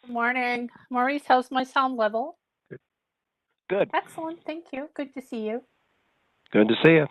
Morning. Maurice, how's my sound level? Good. Excellent. Thank you. Good to see you. Good to see you.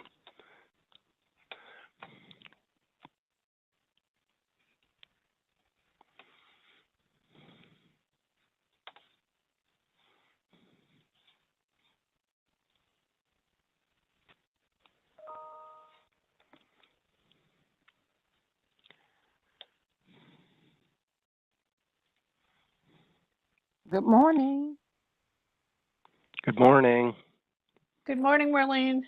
Good morning. Good morning. Good morning, Marlene.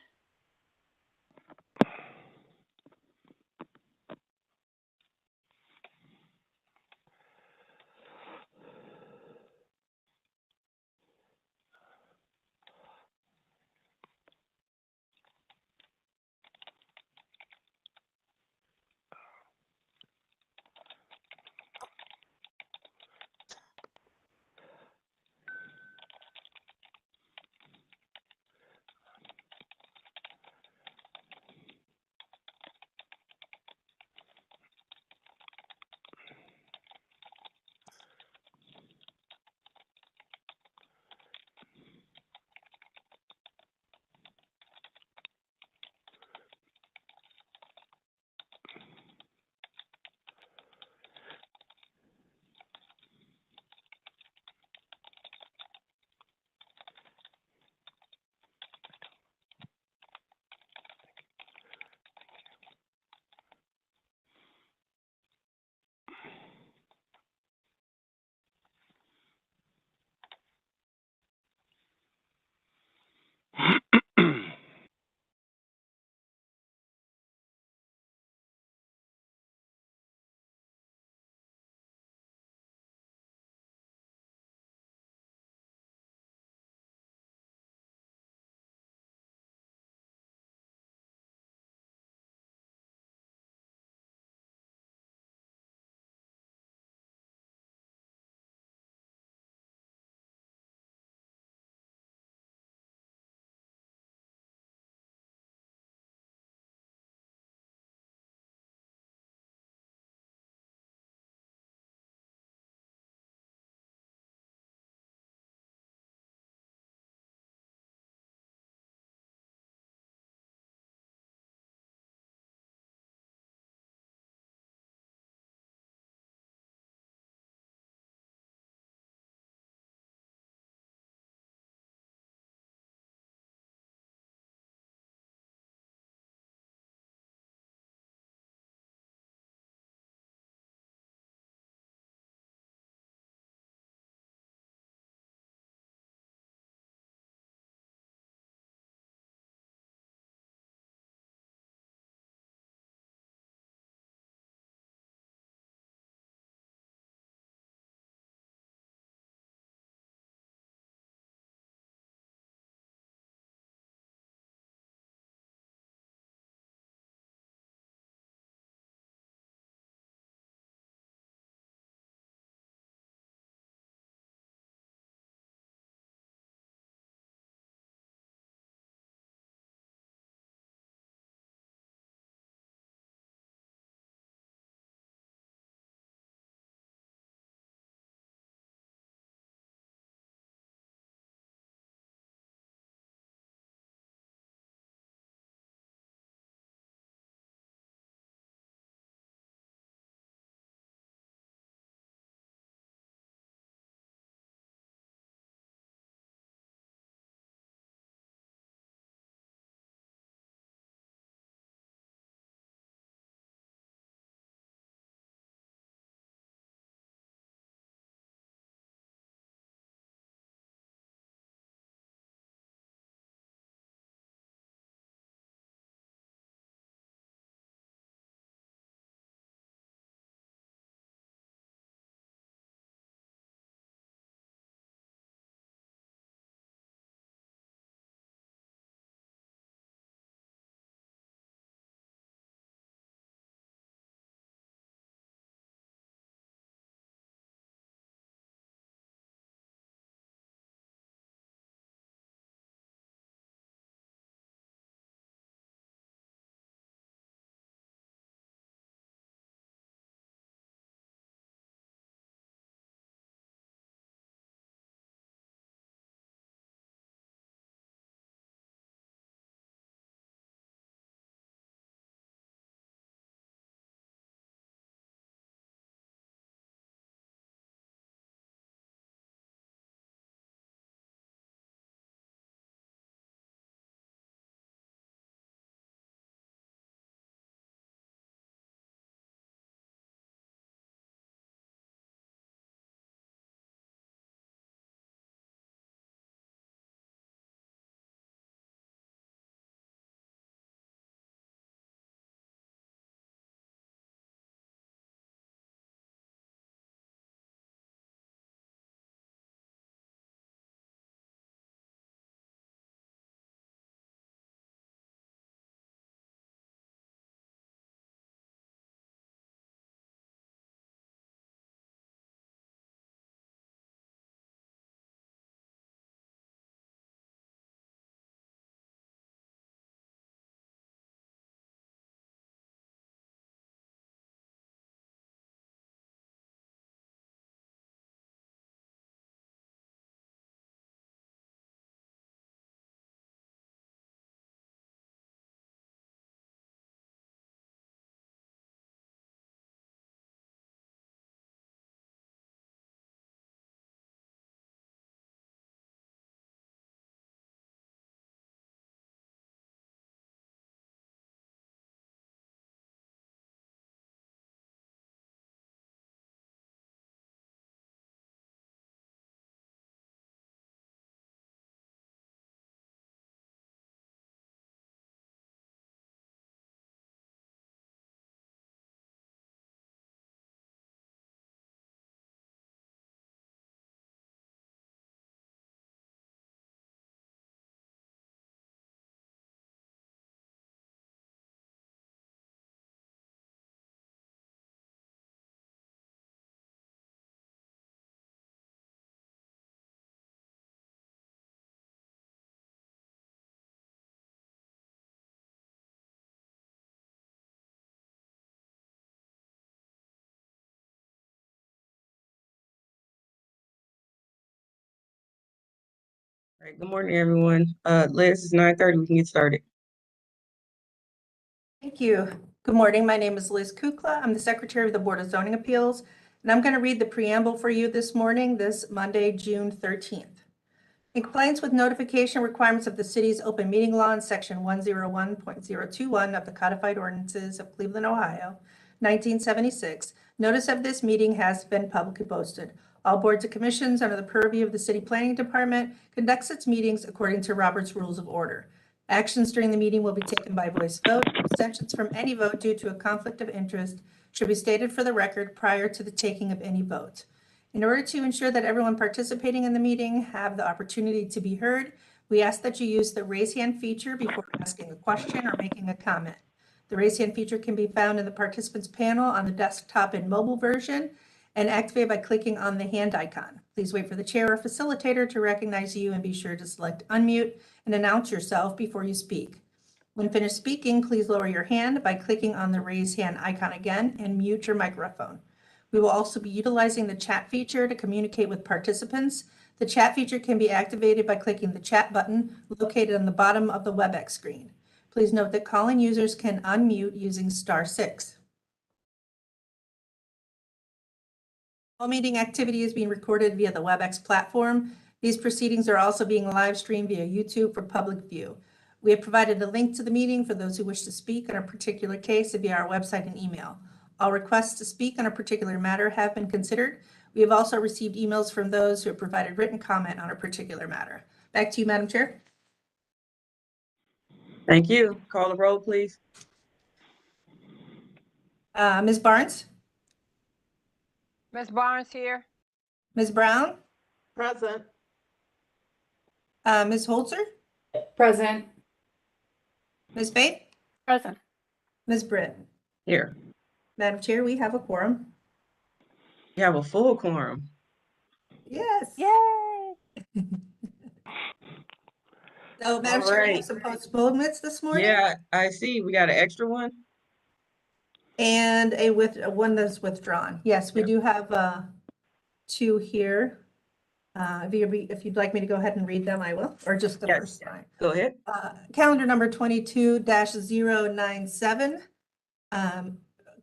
All right, good morning, everyone. Liz, it's 9:30. We can get started. Thank you. Good morning. My name is Liz Kukla. I'm the Secretary of the Board of Zoning Appeals, and I'm going to read the preamble for you this morning, this Monday, June 13th. In compliance with notification requirements of the city's open meeting law in section 101.021 of the Codified Ordinances of Cleveland, Ohio, 1976, notice of this meeting has been publicly posted. All boards and commissions under the purview of the City Planning Department conducts its meetings according to Robert's Rules of Order. Actions during the meeting will be taken by voice vote. Abstentions from any vote due to a conflict of interest should be stated for the record prior to the taking of any vote. In order to ensure that everyone participating in the meeting have the opportunity to be heard, we ask that you use the raise hand feature before asking a question or making a comment. The raise hand feature can be found in the participants panel on the desktop and mobile version and activated by clicking on the hand icon. Please wait for the chair or facilitator to recognize you and be sure to select unmute and announce yourself before you speak. When finished speaking, please lower your hand by clicking on the raise hand icon again and mute your microphone. We will also be utilizing the chat feature to communicate with participants. The chat feature can be activated by clicking the chat button located on the bottom of the WebEx screen. Please note that calling users can unmute using *6. All meeting activity is being recorded via the WebEx platform. These proceedings are also being live streamed via YouTube for public view. We have provided a link to the meeting for those who wish to speak on a particular case via our website and email. All requests to speak on a particular matter have been considered. We have also received emails from those who have provided written comment on a particular matter. Back to you, Madam Chair. Thank you. Call the roll, please. Ms. Barnes, Ms. Barnes here. Ms. Brown, Present. Ms. Holzer, Present. Ms. Faith, Present. Ms. Britt. Here. Madam Chair, we have a quorum. You have a full quorum. Yes. Yay! So, Madam All Chair, we have right. some postponements this morning. Yeah, I see. We got an extra one. And one that's withdrawn. Yes, we do have two here. If you'd like me to go ahead and read them, I will, or just the Yes. first time. Go ahead. Calendar number 22-097.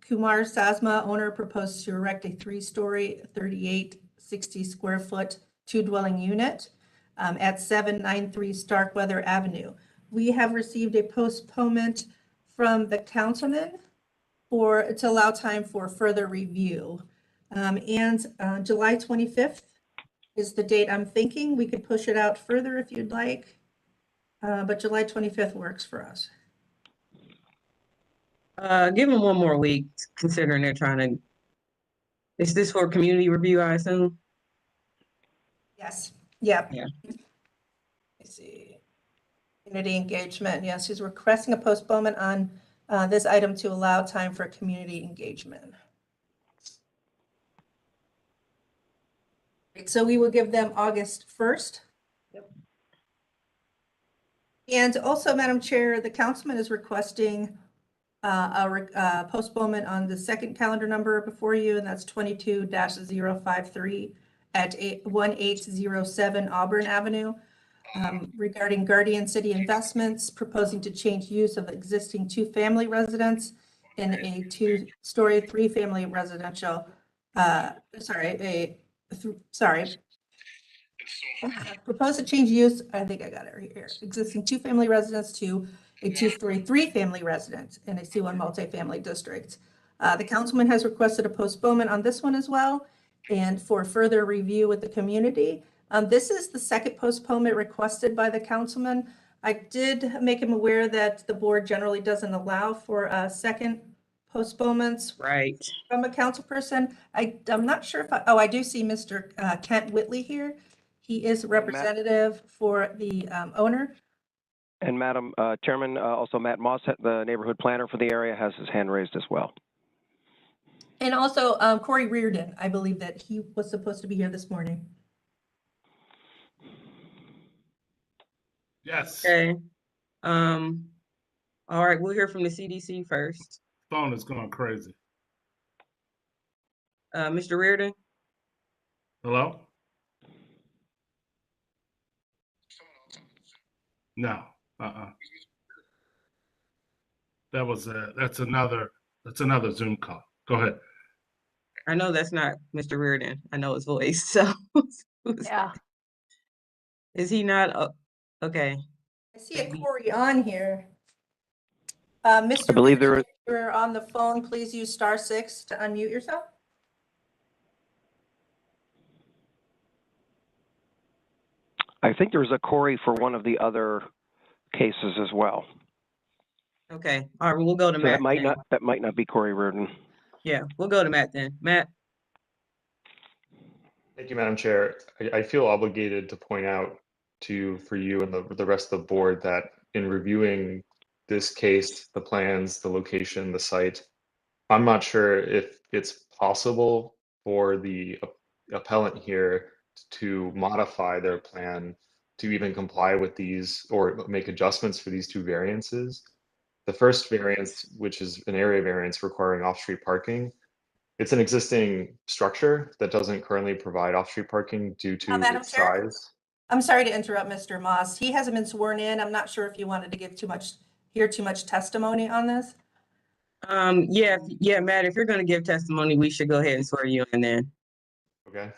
Kumar Sasma, owner, proposed to erect a 3-story, 3860 square foot, 2-dwelling unit at 793 Starkweather Avenue. We have received a postponement from the councilman to allow time for further review. July 25th is the date I'm thinking. We could push it out further if you'd like, but July 25th works for us. Give them one more week, considering they're trying to. Is this for community review, I assume? Yes, yep. Yeah. Let's see. Community engagement, yes, he's requesting a postponement on this item to allow time for community engagement. So we will give them August 1st. Yep. And also, Madam Chair, the councilman is requesting a postponement on the second calendar number before you, and that's 22-053 at 1807 Auburn Avenue, regarding Guardian City Investments proposing to change use of existing 2-family residence in a 2-story, 3-family residential. Propose to change use, I think I got it right here. Existing 2-family residence to a 2-story, 3-family residence in a C1 multifamily district. The councilman has requested a postponement on this one as well, and for further review with the community. This is the second postponement requested by the councilman. I did make him aware that the board generally doesn't allow for second postponements Right. from a council person. I'm not sure if I do see Mr. Kent Whitley here. He is a representative for the owner. And Madam Chairman, also Matt Moss, the neighborhood planner for the area, has his hand raised as well. And also Corey Reardon, I believe that he was supposed to be here this morning. Yes, Okay. All right, we'll hear from the CDC first. phone is going crazy. Mr. Reardon? Hello? No. That's another Zoom call. Go ahead. I know that's not Mr. Reardon. I know his voice. So Yeah. is he not? Okay. I see a Corey on here. Mr. I believe there Reardon, is- if you're on the phone, please use *6 to unmute yourself. I think there was a Corey for one of the other cases as well. Okay. All right. We'll go to So Matt. that might not be Corey Reardon. Yeah, we'll go to Matt then. Matt. Thank you, Madam Chair. I feel obligated to point out for you and the rest of the board that in reviewing this case, the plans, the location, the site, I'm not sure if it's possible for the appellant here to modify their plan to even comply with these or make adjustments for these two variances. The first variance, which is an area variance requiring off-street parking, it's an existing structure that doesn't currently provide off-street parking due to Madam its Chair? size. I'm sorry to interrupt, Mr. Moss. He hasn't been sworn in. I'm not sure if you wanted to hear too much testimony on this. Yeah, Matt, if you're gonna give testimony, we should go ahead and swear you in then. Okay.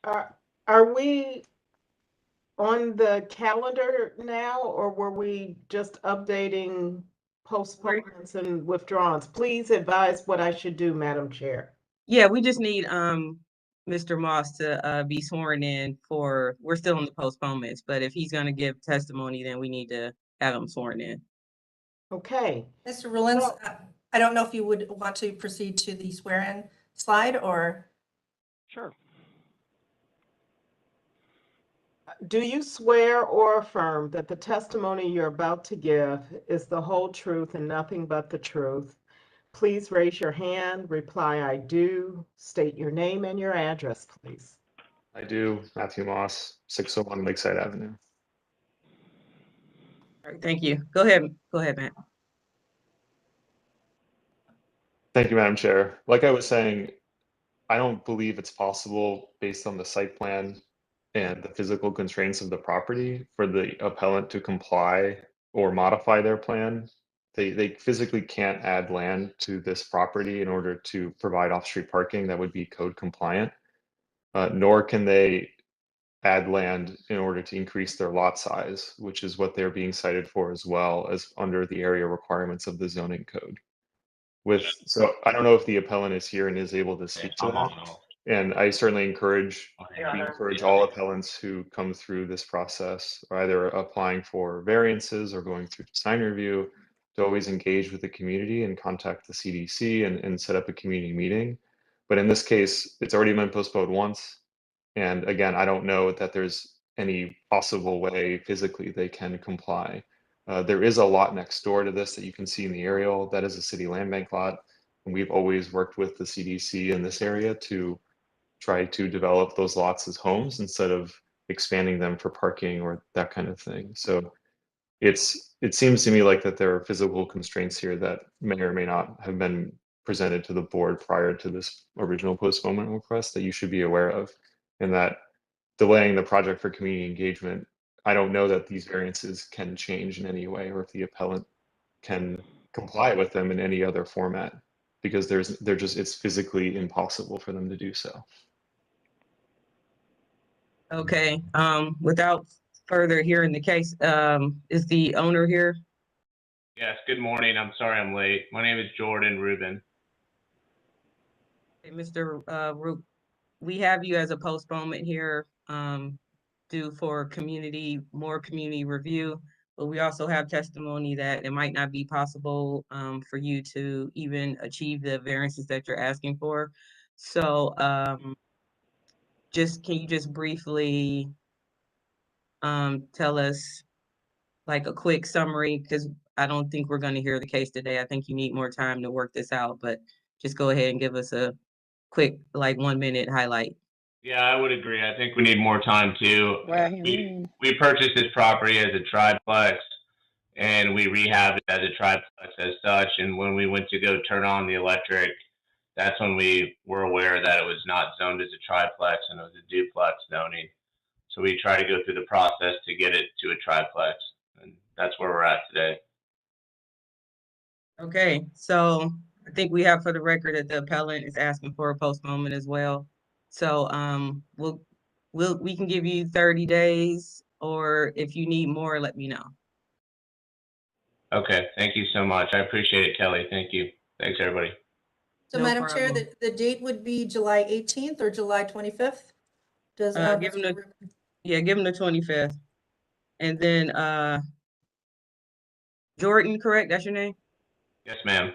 Are we on the calendar now, or were we just updating postponements and withdrawals? Please advise what I should do, Madam Chair. Yeah, we just need Mr. Moss to be sworn in we're still in the postponements, but if he's gonna give testimony, then we need to have him sworn in. Okay. Mr. Rulins, I don't know if you would want to proceed to the swear-in slide or. Sure. Do you swear or affirm that the testimony you're about to give is the whole truth and nothing but the truth? Please raise your hand, reply, I do, state your name and your address, please. I do. Matthew Moss, 601 Lakeside Avenue. All right, thank you. Go ahead, Matt. Thank you, Madam Chair. Like I was saying, I don't believe it's possible based on the site plan and the physical constraints of the property for the appellant to comply or modify their plan. They physically can't add land to this property in order to provide off-street parking that would be code compliant, nor can they add land in order to increase their lot size, which is what they're being cited for as well as under the area requirements of the zoning code. So I don't know if the appellant is here and is able to speak to that. And I certainly encourage all appellants who come through this process, either applying for variances or going through design review, to always engage with the community and contact the CDC and set up a community meeting. But in this case, it's already been postponed once. And again, I don't know that there's any possible way physically they can comply. There is a lot next door to this that you can see in the aerial. That is a city land bank lot. And we've always worked with the CDC in this area to try to develop those lots as homes instead of expanding them for parking or that kind of thing. So it seems to me like that there are physical constraints here that may or may not have been presented to the board prior to this original postponement request that you should be aware of, and that delaying the project for community engagement, I don't know that these variances can change in any way or if the appellant can comply with them in any other format, because it's physically impossible for them to do so. Okay, without further hearing the case, is the owner here? Yes, good morning. I'm sorry I'm late. My name is Jordan Rubin. Hey, Mr. Roop, we have you as a postponement here due for more community review, but we also have testimony that it might not be possible for you to even achieve the variances that you're asking for. So can you just briefly tell us like a quick summary, because I don't think we're going to hear the case today. I think you need more time to work this out, but just go ahead and give us a quick, like 1 minute highlight. Yeah, I would agree. I think we need more time too. We purchased this property as a triplex and we rehabbed it as a triplex as such. And when we went to go turn on the electric, that's when we were aware that it was not zoned as a triplex and it was a duplex zoning. So we try to go through the process to get it to a triplex, and that's where we're at today. Okay, so I think we have for the record that the appellant is asking for a postponement as well. So we can give you 30 days, or if you need more, let me know. Okay, thank you so much. I appreciate it, Kelly. Thank you. Thanks, everybody. So No Madam Chair, problem. the date would be July 18th or July 25th? Does, Give him the 25th. And then Jordan, correct? That's your name? Yes, ma'am.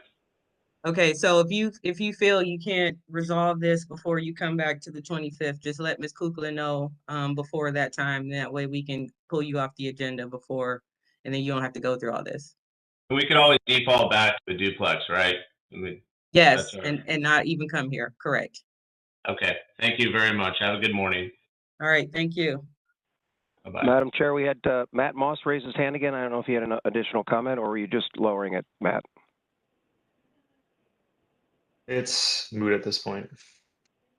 Okay, so if you feel you can't resolve this before you come back to the 25th, just let Ms. Kukla know before that time. That way we can pull you off the agenda before, and then you don't have to go through all this. We could always default back to a duplex, right? I mean, Yes, that's all right. and not even come here, correct. Okay, thank you very much. Have a good morning. All right, thank you. Bye-bye. Madam Chair, we had Matt Moss raise his hand again. I don't know if he had an additional comment, or were you just lowering it, Matt? It's moot at this point.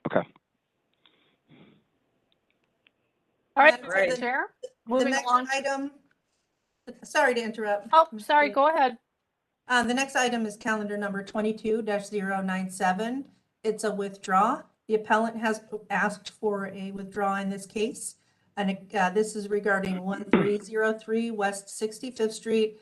Okay. All right, Madam Right. Chair, Chair, the moving next along. item, sorry to interrupt. Oh, sorry, go ahead. The next item is calendar number 22-097. It's a withdraw. The appellant has asked for a withdrawal in this case. And this is regarding 1303 West 65th Street.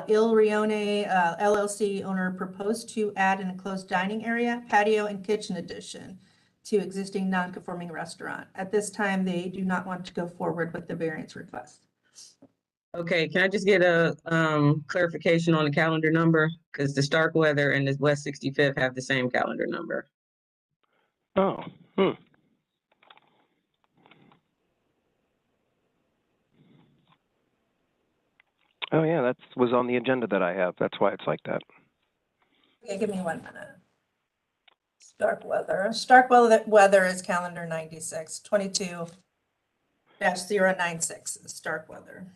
Il Rione LLC owner proposed to add an enclosed dining area, patio, and kitchen addition to existing non-conforming restaurant. At this time, they do not want to go forward with the variance request. Okay, can I just get a clarification on the calendar number? Because the Starkweather and the West 65th have the same calendar number. Oh, Oh, yeah, that was on the agenda that I have. That's why it's like that. Okay, give me 1 minute. Starkweather is calendar 96, 22-096 is Starkweather.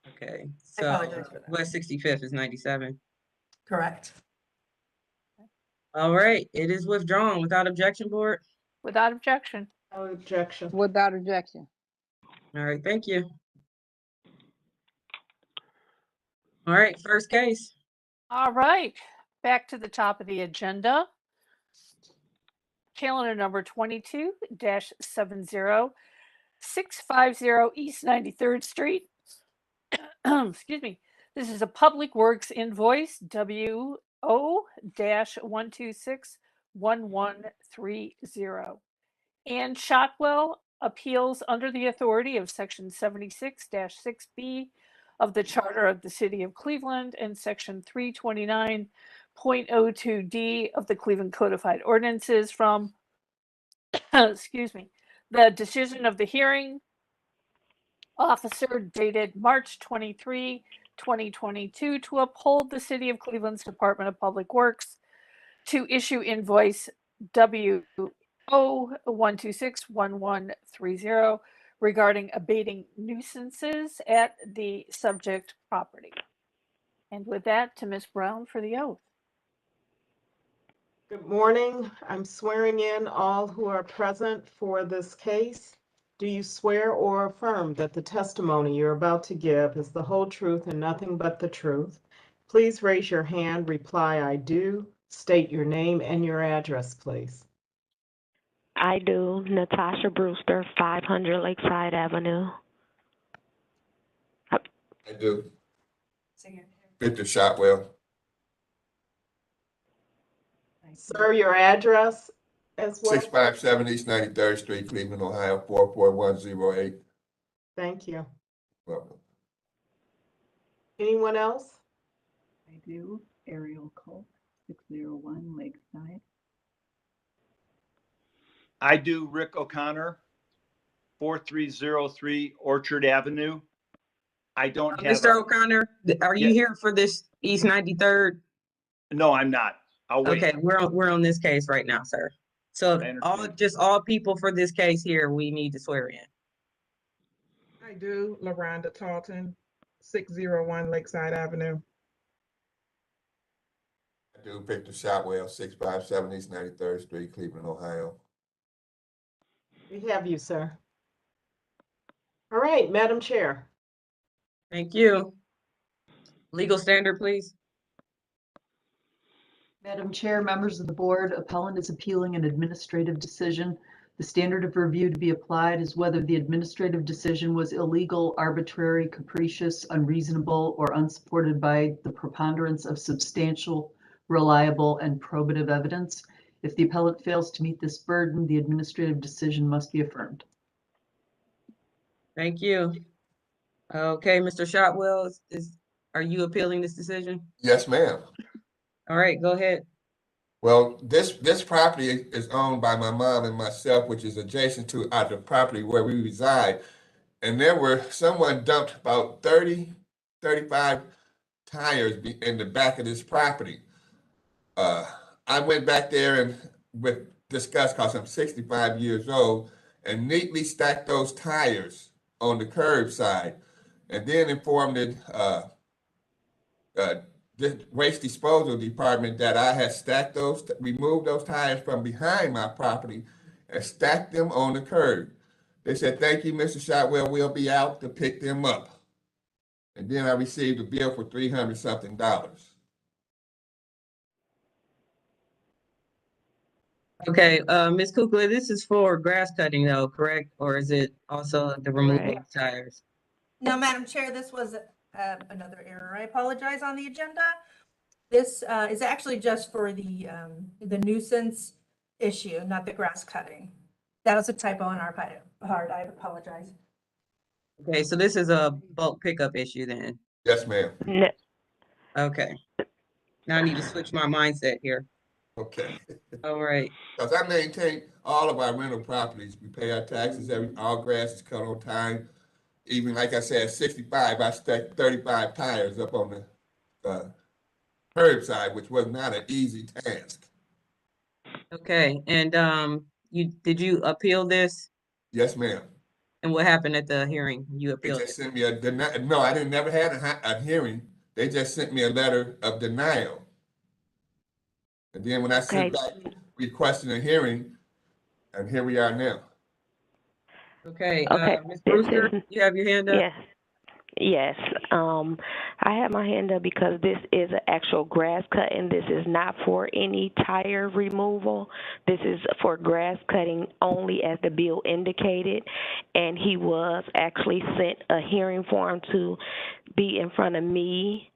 Okay, I so apologize for that. West 65th is 97. Correct. All right, it is withdrawn without objection, board. Without objection. No objection. Without objection. All right, thank you. All right, first case. All right, back to the top of the agenda. Calendar number 22-70, 650 East 93rd Street. Excuse me. This is a Public Works invoice, WO-1261130. Ann Shotwell appeals under the authority of Section 76-6B of the Charter of the City of Cleveland and Section 329.02D of the Cleveland Codified Ordinances from, excuse me, the decision of the hearing officer dated March 23, 2022 to uphold the City of Cleveland's Department of Public Works to issue invoice WO-1261130 regarding abating nuisances at the subject property. And with that, to Ms. Brown for the oath. Good morning. I'm swearing in all who are present for this case. Do you swear or affirm that the testimony you're about to give is the whole truth and nothing but the truth? Please raise your hand, reply, I do. State your name and your address, please. I do. Natasha Brewster, 500 Lakeside Avenue. I do. Victor Shotwell. Sir, your address as well? 657 East 93rd Street, Cleveland, Ohio, 44108. Thank you. Welcome. Anyone else? I do. Ariel Colt, 601 Lakeside. I do. Rick O'Connor, 4303 Orchard Avenue. I don't have. Mr. O'Connor, are you here for this East 93rd? No, I'm not. I'll wait. Okay, we're on this case right now, sir. So all people for this case here, we need to swear in. I do. LaRonda Talton, 601 Lakeside Avenue. I do. Victor Shotwell, 657 East 93rd Street, Cleveland, Ohio. We have you, sir. All right, Madam Chair. Thank you. Legal standard, please. Madam Chair, members of the board, appellant is appealing an administrative decision. The standard of review to be applied is whether the administrative decision was illegal, arbitrary, capricious, unreasonable, or unsupported by the preponderance of substantial, reliable, and probative evidence. If the appellant fails to meet this burden, the administrative decision must be affirmed. Thank you. Okay, Mr. Shotwell, are you appealing this decision? Yes, ma'am. All right, go ahead. Well, this property is owned by my mom and myself, which is adjacent to the property where we reside. And someone dumped about 35 tires in the back of this property. I went back there and with disgust, because I'm 65 years old, and neatly stacked those tires on the curbside, and then informed the waste disposal department that I had removed those tires from behind my property and stacked them on the curb. They said, "Thank you, Mr. Shotwell, we'll be out to pick them up." And then I received a bill for $300-something. Okay, Ms. Kukla, this is for grass cutting though, correct? Or is it also the removal of tires? No, Madam Chair, this was another error. I apologize on the agenda. This is actually just for the nuisance issue, not the grass cutting. That was a typo on our part. I apologize. Okay, so this is a bulk pickup issue then? Yes, ma'am. Okay. Now I need to switch my mindset here. Okay. All right. Because I maintain all of our rental properties. We pay our taxes, all grass is cut on time. Even like I said, 65, I stacked 35 tires up on the curbside, which was not an easy task. Okay, and did you appeal this? Yes, ma'am. And what happened at the hearing? You They appealed just it? sent me no, I didn't never had a hearing. They just sent me a letter of denial. And then when I sent back requesting a hearing, and here we are now. Okay, Okay, Ms. this Brewster, is- you have your hand up? Yes. Yes. I have my hand up because this is an actual grass cutting. This is not for any tire removal. This is for grass cutting only, as the bill indicated. And he was actually sent a hearing form to be in front of me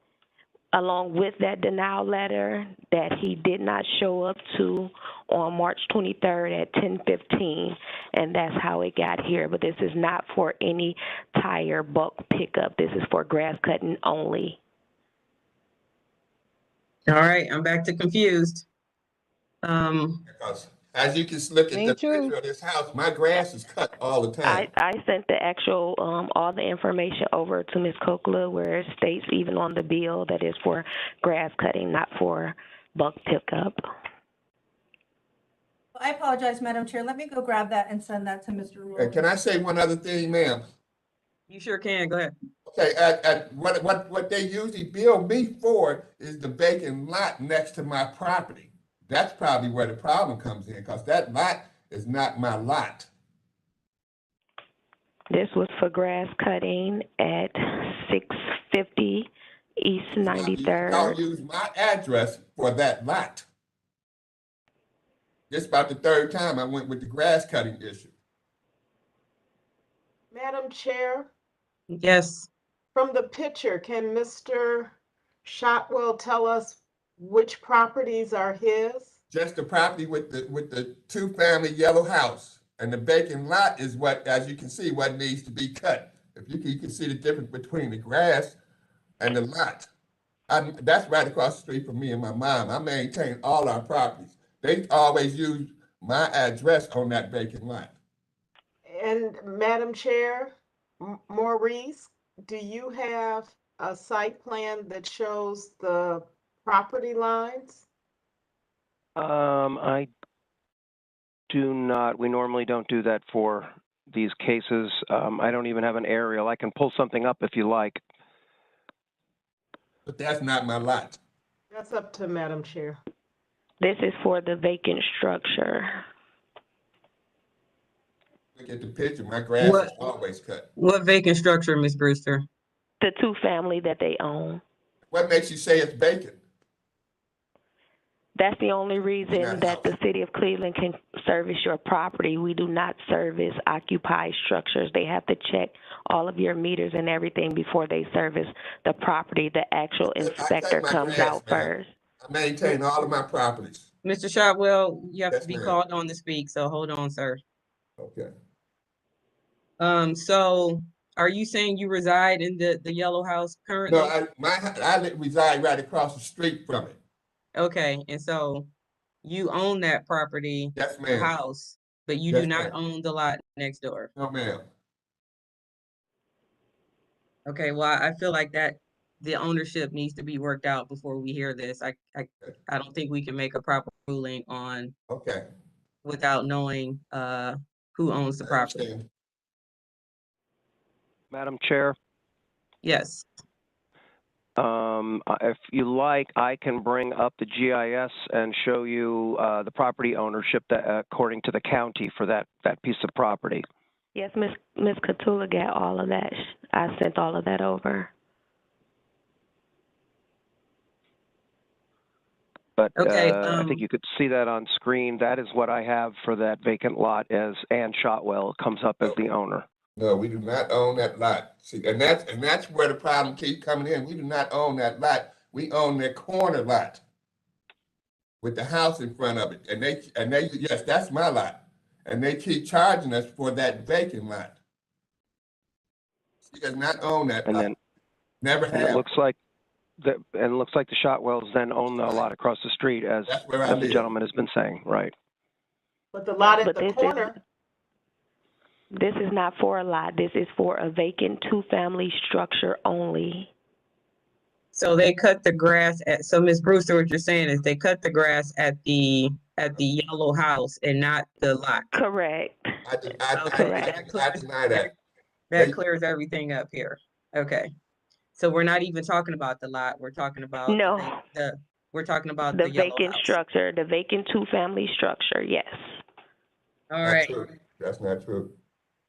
along with that denial letter that he did not show up to on March 23rd at 10:15, and that's how it got here. But this is not for any tire bulk pickup. This is for grass cutting only. All right, I'm back to confused. Because as you can look at the picture of this house, my grass is cut all the time. I sent the actual, all the information over to Ms. Kokla, where it states even on the bill that is for grass cutting, not for bulk pickup. I apologize, Madam Chair. Let me go grab that and send that to Mr. Rule. And can I say one other thing, ma'am? You sure can, go ahead. Okay, what they usually bill me for is the vacant lot next to my property. That's probably where the problem comes in, because that lot is not my lot. This was for grass cutting at 650 East 93rd. Y'all use my address for that lot. This about the third time I went with the grass cutting issue. Madam Chair, Yes. from the picture, can Mr. Shotwell tell us which properties are his? Just the property with the two-family yellow house. And the vacant lot is what, as you can see, what needs to be cut. If you can see the difference between the grass and the lot. That's right across the street from me and my mom. I maintain all our properties. They always use my address on that vacant lot. And Madam Chair, Maurice, do you have a site plan that shows the property lines? I do not. We normally don't do that for these cases. I don't even have an aerial. I can pull something up if you like. But that's not my lot. That's up to Madam Chair. This is for the vacant structure. Look at the picture, my grass is What, always cut. what vacant structure, Ms. Brewster? The two-family that they own. What makes you say it's vacant? That's the only In reason that that the house? city of Cleveland can service your property. We do not service occupied structures. They have to check all of your meters and everything before they service the property. The actual I inspector cut my comes grass, out ma'am. first. I maintain all of my properties. Mr. Shotwell, you have Yes, to be ma'am. called on to speak, so hold on, sir. Okay. So are you saying you reside in the yellow house currently? No, I reside right across the street from it. Okay, and so you own that property, Yes, the ma'am. house, but you Yes, do not ma'am. own the lot next door. No, ma'am. Okay, well, I feel like that the ownership needs to be worked out before we hear this. I don't think we can make a proper ruling on Okay. without knowing who owns the I property. understand. Madam Chair, Yes. if you like, I can bring up the GIS and show you the property ownership that, according to the county for that piece of property. Yes, Miss Catula got all of that. I sent all of that over. But Okay, I think you could see that on screen. That is what I have for that vacant lot as Ann Shotwell comes up as the owner. No, we do not own that lot. See, and that's where the problem keeps coming in. We do not own that lot. We own that corner lot with the house in front of it. And they yes, that's my lot. And they keep charging us for that vacant lot. She does not own that And lot. then Never and have. it looks like the Shotwells then own the lot across the street, as That's where I the live. gentleman has been saying, right? But the lot at But the corner, this is not for a lot. This is for a vacant two-family structure only. so they cut the grass at, so Ms. Brewster, what you're saying is they cut the grass at the yellow house and not the lot. Correct. I Correct. deny that. That clears everything up here. Okay. So we're not even talking about the lot. We're talking about No. we're talking about The the yellow vacant house. structure, the vacant two-family structure, yes. All Not right. true. That's not true.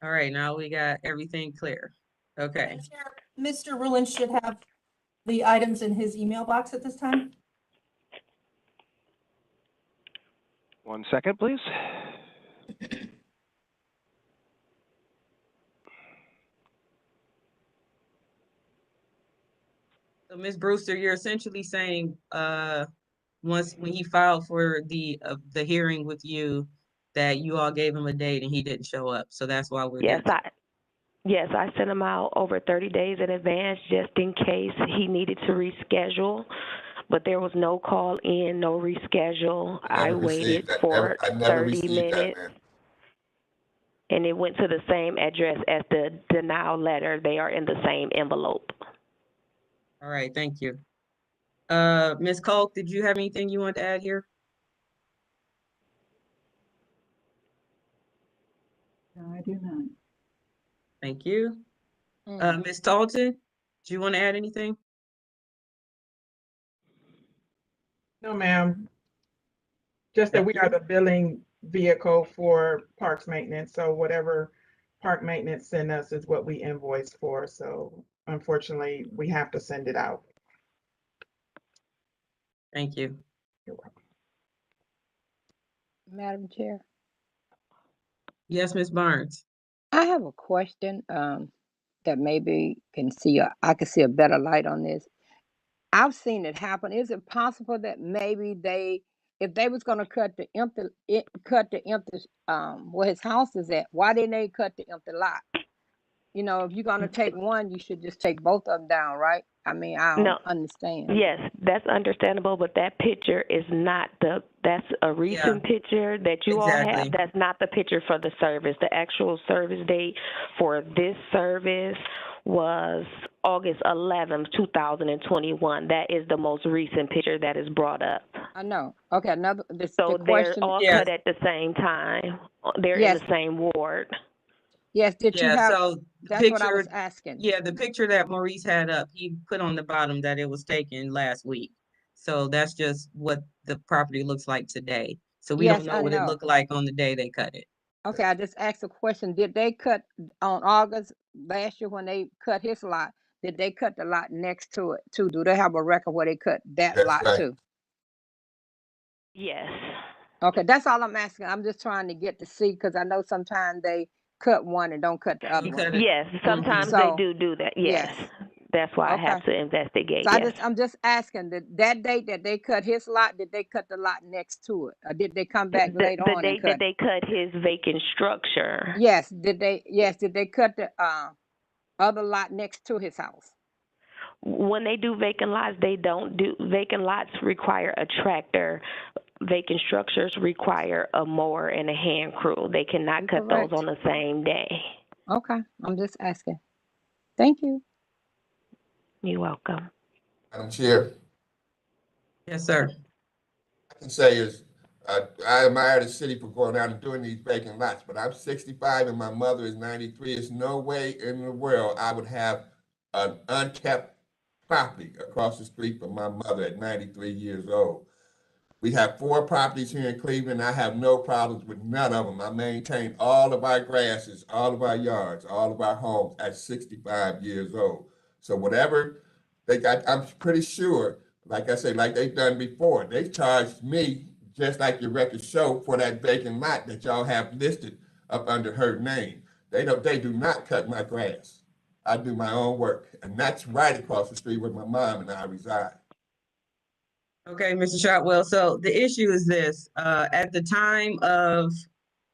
All right. Now we got everything clear. Okay. Mr. Rulon should have the items in his email box at this time. 1 second, please. So Ms. Brewster, you're essentially saying when he filed for the hearing with you that you all gave him a date and he didn't show up. So that's why we're Yes, here. Yes, I sent him out over 30 days in advance just in case he needed to reschedule, but there was no call in, no reschedule. I waited for I never 30 received minutes, that, man. and it went to the same address as the denial letter. They are in the same envelope. All right. Thank you. Ms. Kolk, did you have anything you want to add here? No, I do not. Thank you. Ms. Talton, do you want to add anything? No, ma'am. Just that we are the billing vehicle for parks maintenance. So whatever park maintenance send us is what we invoice for. So unfortunately, we have to send it out. Thank you. You're welcome. Madam Chair, Yes, Ms. Barnes. I have a question that maybe I can see a better light on this. I've seen it happen. Is it possible that maybe if they was going to cut the empty where his house is at, why didn't they cut the empty lot? You know, if you're going to take one, you should just take both of them down, right? I mean, I don't understand. Yes, that's understandable, but that picture is not that's a recent picture that you all have. That's not the picture for the service. The actual service date for this service was August 11th, 2021. That is the most recent picture that is brought up. I know. Okay, So they're all cut at the same time. They're in the same ward. Yes, did you have? So that's what I was asking. Yeah, the picture that Maurice had up, he put on the bottom that it was taken last week. So that's just what the property looks like today. So we don't know what it looked like on the day they cut it. Okay, I just asked a question. Did they cut on August last year when they cut his lot? Did they cut the lot next to it too? Do they have a record where they cut that That's lot right. too? Yes. Okay, that's all I'm asking. I'm just trying to get to see because I know sometimes they cut one and don't cut the other You one. cut it. Yes, sometimes they So, do that. Yes. yes. That's why I Okay. have to investigate. So Yes. I'm just asking that date that they cut his lot, did they cut the lot next to it? Or did they come back later The on and date that cut? they cut his vacant structure. Yes, did they cut the other lot next to his house? When they do vacant lots, they don't do vacant lots require a tractor. Vacant structures require a mower and a hand crew. They cannot cut Correct. those on the same day. Okay, I'm just asking. Thank you. You're welcome. Madam Chair, Yes, sir. I can say is, I admire the city for going out and doing these vacant lots, but I'm 65 and my mother is 93. There's no way in the world I would have an unkept property across the street from my mother at 93 years old. We have 4 properties here in Cleveland. I have no problems with none of them. I maintain all of our grasses, all of our yards, all of our homes at 65 years old. So whatever they got, I'm pretty sure, like I say, like they've done before, they charged me, just like your records show, for that vacant lot that y'all have listed up under her name. They do not cut my grass. I do my own work, and that's right across the street where my mom and I reside. Okay, Mr. Shotwell. So the issue is this, at the time of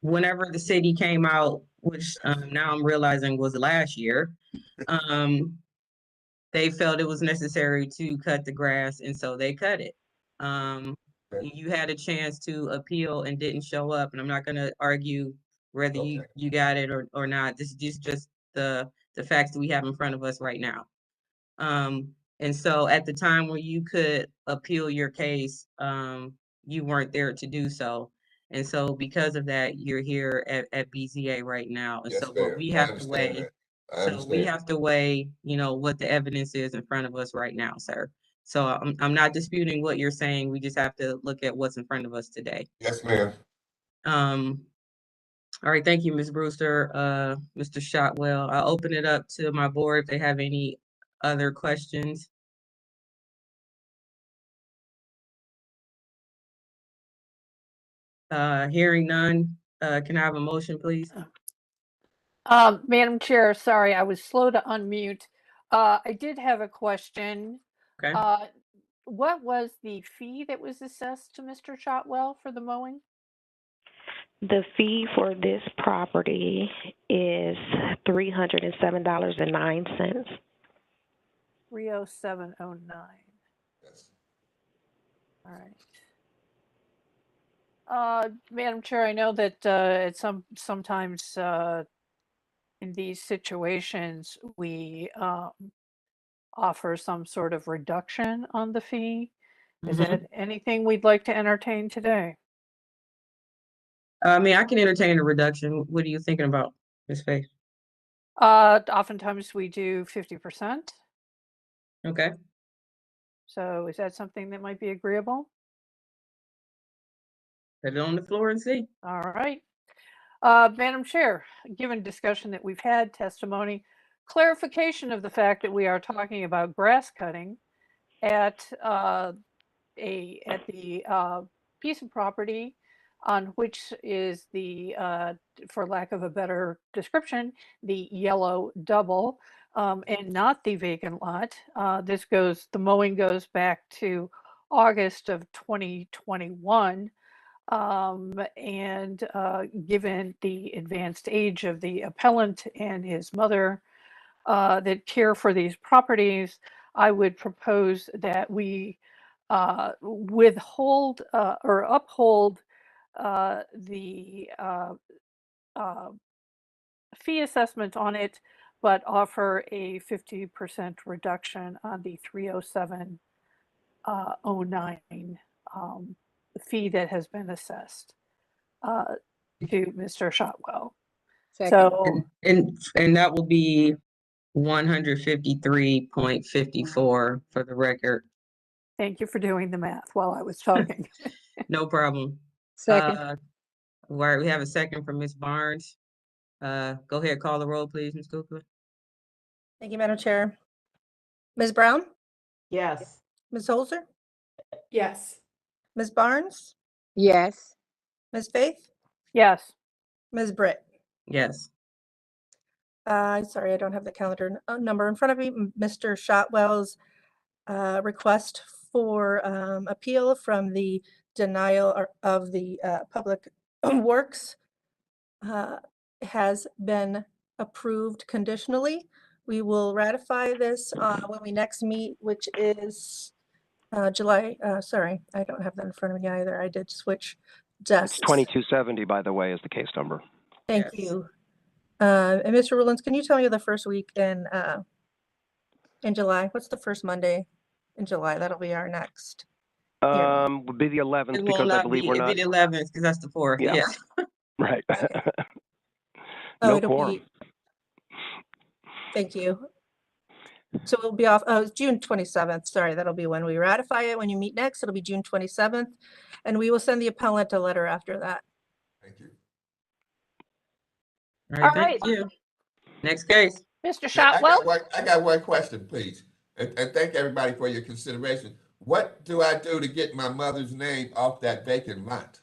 whenever the city came out, which now I'm realizing was last year, they felt it was necessary to cut the grass, and so they cut it. You had a chance to appeal and didn't show up, and I'm not gonna argue whether you got it or not. This is just the facts that we have in front of us right now. And so at the time when you could appeal your case, you weren't there to do so. And so because of that, you're here at BZA right now. And Yes, so what ma'am. we I have to understand weigh, that. I so we understand. have to weigh, what the evidence is in front of us right now, sir. So I'm not disputing what you're saying. We just have to look at what's in front of us today. Yes, ma'am. All right, thank you, Ms. Brewster, Mr. Shotwell. I'll open it up to my board if they have any other questions. Hearing none, can I have a motion, please? Madam Chair, sorry, I was slow to unmute. I did have a question. Okay. What was the fee that was assessed to Mr. Shotwell for the mowing? The fee for this property is $307.09. 30709. Yes. All right. Madam Chair, I know that at sometimes in these situations we offer some sort of reduction on the fee. Is that anything we'd like to entertain today? I mean, I can entertain a reduction. What are you thinking about, Ms. Faith? Oftentimes we do 50%. Okay. So is that something that might be agreeable? Put it on the floor and see. All right. Madam Chair, given discussion that we've had, testimony, clarification of the fact that we are talking about grass cutting at the piece of property on which is the, for lack of a better description, the yellow double, and not the vacant lot. The mowing goes back to August of 2021. And given the advanced age of the appellant and his mother that care for these properties, I would propose that we withhold or uphold the fee assessment on it, but offer a 50% reduction on the 30709 fee that has been assessed to Mr. Shotwell. Second. So, And that will be 153.54 for the record. thank you for doing the math while I was talking. No problem. Second. All right, we have a second from Ms. Barnes. Go ahead, call the roll, please, Ms. Kukla. Thank you, Madam Chair. Ms. Brown? Yes. Ms. Holzer? Yes. Ms. Barnes? Yes. Ms. Faith? Yes. Ms. Britt? Yes. Sorry, I don't have the calendar number in front of me. Mr. Shotwell's request for appeal from the denial of the public works has been approved conditionally. We will ratify this when we next meet, which is July. Sorry, I don't have that in front of me either. I did switch desks. It's 2270, by the way, is the case number. Thank you. And Mr. Rowlands, can you tell me the first week in July? What's the first Monday in July? That'll be our next. Would be the 11th It will because I not believe be, we're it'll not. be the 11th, because that's the 4th, Yeah. yeah. Right. Oh, No it'll quorum. be. Thank you. So we'll be off. Oh, it's June 27th. Sorry, that'll be when we ratify it. When you meet next, it'll be June 27th, and we will send the appellant a letter after that. Thank you. All right, thank you. Next case. Mr. I Shotwell? got one question, please. And thank everybody for your consideration. What do I do to get my mother's name off that vacant lot?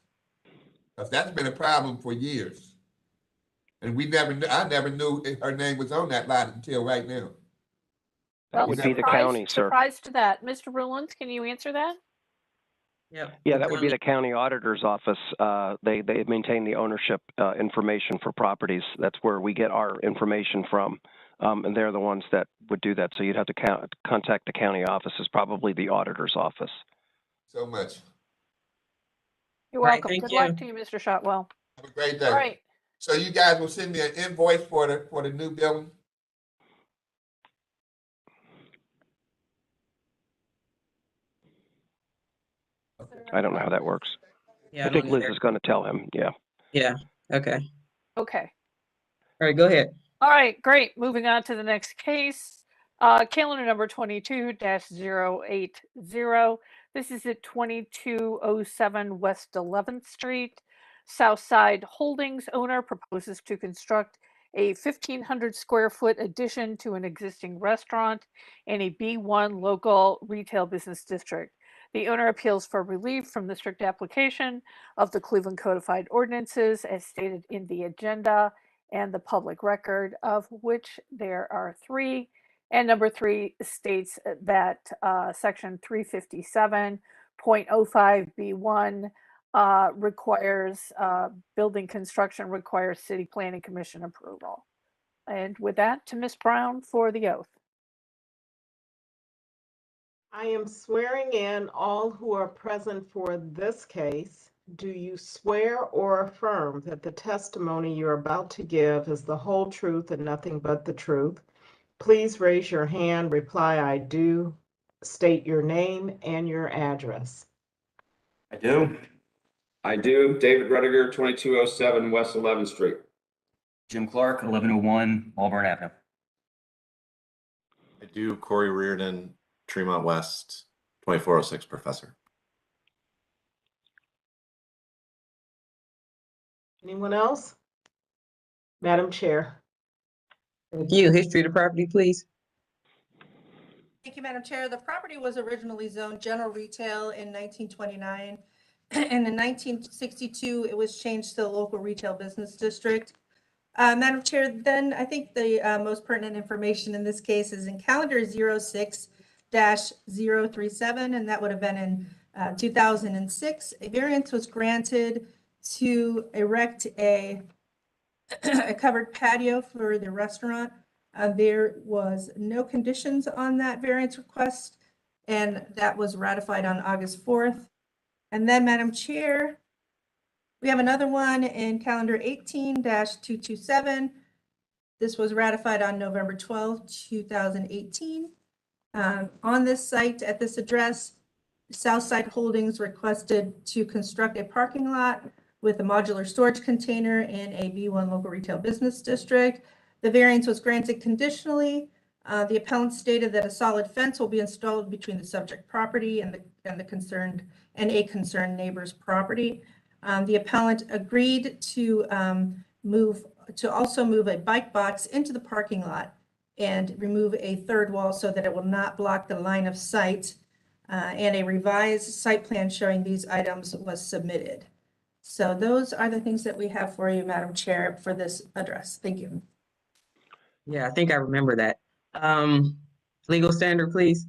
Because that's been a problem for years. And I never knew her name was on that lot until right now. That would be the county, sir. Surprised to that. Mr. Rowlands, can you answer that? Yep. Yeah, that would be the county auditor's office. They maintain the ownership information for properties. That's where we get our information from. And they're the ones that would do that. So you'd have to contact the county offices, probably the auditor's office. So much. You're Right, welcome. thank Good you. luck to you, Mr. Shotwell. Have a great day. All right. So you guys will send me an invoice for the new building? I don't know how that works. Yeah, I think don't Liz either. is going to tell him. Yeah. Yeah, okay. Okay. All right, go ahead. All right, great. Moving on to the next case. Calendar number 22-080. This is at 2207 West 11th Street. Southside Holdings owner proposes to construct a 1,500 square foot addition to an existing restaurant in a B1 local retail business district. The owner appeals for relief from the strict application of the Cleveland Codified Ordinances as stated in the agenda and the public record, of which there are 3. And number 3 states that section 357.05B1 requires building construction requires City Planning Commission approval. And with that, to Ms. Brown for the oath. I am swearing in all who are present for this case. Do you swear or affirm that the testimony you're about to give is the whole truth and nothing but the truth? Please raise your hand, reply, I do. State your name and your address. I do. I do. David Rudiger, 2207 West 11th Street. Jim Clark, 1101 Auburn Avenue. I do. Corey Reardon, Tremont West, 2406 Professor. Anyone else? Madam Chair. Thank you. History of the property, please. Thank you, Madam Chair. The property was originally zoned general retail in 1929. And in 1962, it was changed to the local retail business district. Madam Chair, then I think the most pertinent information in this case is in calendar 06-037, and that would have been in 2006. A variance was granted to erect a covered patio for the restaurant. There was no conditions on that variance request, and that was ratified on August 4th. And then, Madam Chair, we have another one in calendar 18-227. This was ratified on November 12th, 2018. On this site, at this address, Southside Holdings requested to construct a parking lot with a modular storage container in a B1 local retail business district. The variance was granted conditionally. The appellant stated that a solid fence will be installed between the subject property and a concerned neighbor's property. The appellant agreed to also move a bike box into the parking lot and remove a third wall so that it will not block the line of sight. And a revised site plan showing these items was submitted. So those are the things that we have for you, Madam Chair, for this address. Thank you. Yeah, I think I remember that. Legal standard, please.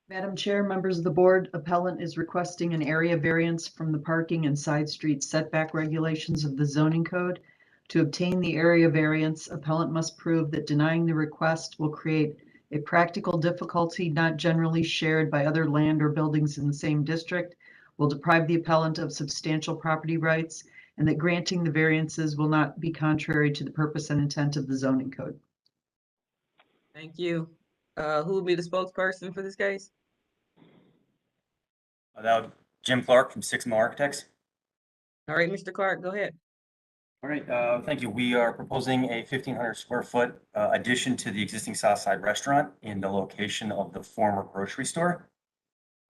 Madam Chair, members of the board, appellant is requesting an area variance from the parking and side street setback regulations of the zoning code. To obtain the area variance, appellant must prove that denying the request will create a practical difficulty not generally shared by other land or buildings in the same district, will deprive the appellant of substantial property rights, and that granting the variances will not be contrary to the purpose and intent of the zoning code. Thank you. Who will be the spokesperson for this case? That would Jim Clark from Sixma Architects. All right, Mr. Clark, go ahead. All right, thank you. We are proposing a 1,500 square foot addition to the existing Southside restaurant in the location of the former grocery store.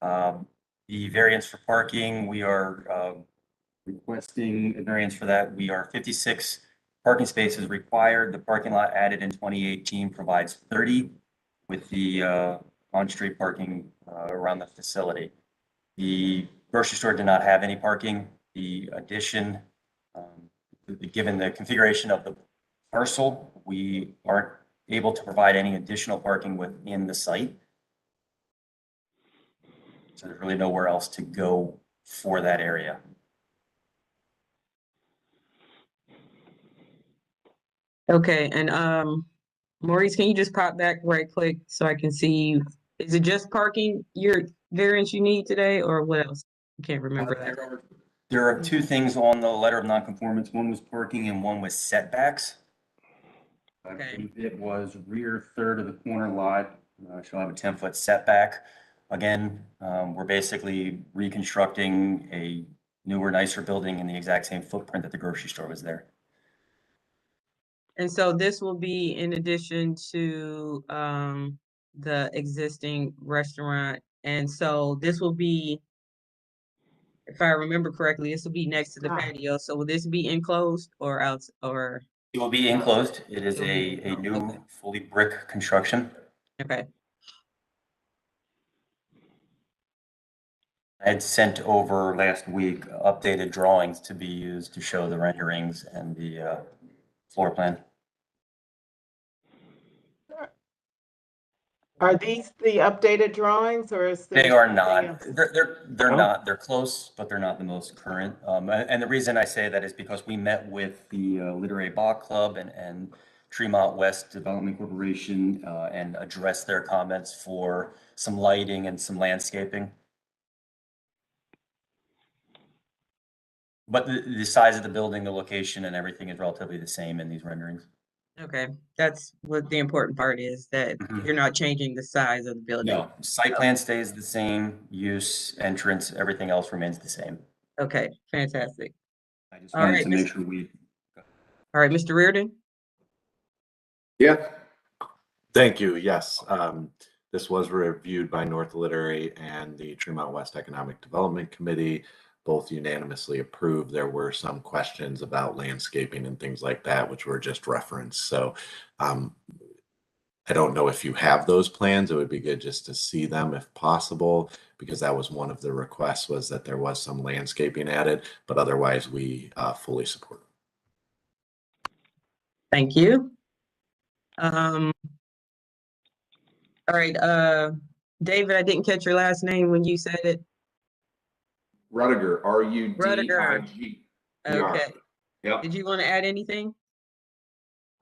The variance for parking, we are requesting a variance for that. We are 56 parking spaces required. The parking lot added in 2018 provides 30 with the on-street parking around the facility. The grocery store did not have any parking. The addition, given the configuration of the parcel, we aren't able to provide any additional parking within the site. So there's really nowhere else to go for that area. Okay, and Maurice, can you just pop back right quick so I can see you? Is it just parking, your variance you need today, or what else? I can't remember that. There are two things on the letter of nonconformance. One was parking and one was setbacks. Okay. It was rear third of the corner lot. Shall have a 10-foot setback. Again, we're basically reconstructing a newer, nicer building in the exact same footprint that the grocery store was there. And so this will be in addition to the existing restaurant. And so this will be, if I remember correctly, this will be next to the patio. So will this be enclosed or out or? It will be enclosed. It is a new fully brick construction. Okay. I had sent over last week updated drawings to be used to show the renderings and the floor plan. Are these the updated drawings, or is there? They are not. They're not. They're close, but they're not the most current. And the reason I say that is because we met with the Literary Bach Club and Tremont West Development Corporation and addressed their comments for some lighting and some landscaping. But the size of the building, the location, and everything is relatively the same in these renderings. Okay, that's what the important part is, that you're not changing the size of the building. No, site plan stays the same, use, entrance, everything else remains the same. Okay, fantastic. I just wanted to make sure we. All right, Mr. Reardon? Yeah. Thank you. Yes. This was reviewed by North Literary and the Tremont West Economic Development Committee. Both unanimously approved. There were some questions about landscaping and things like that, which were just referenced. So I don't know if you have those plans. It would be good just to see them if possible, because that was one of the requests, was that there was some landscaping added, but otherwise we fully support it. Thank you. All right, David, I didn't catch your last name when you said it. Rudiger, R-U-D-I-G. Okay. Yep. Did you want to add anything?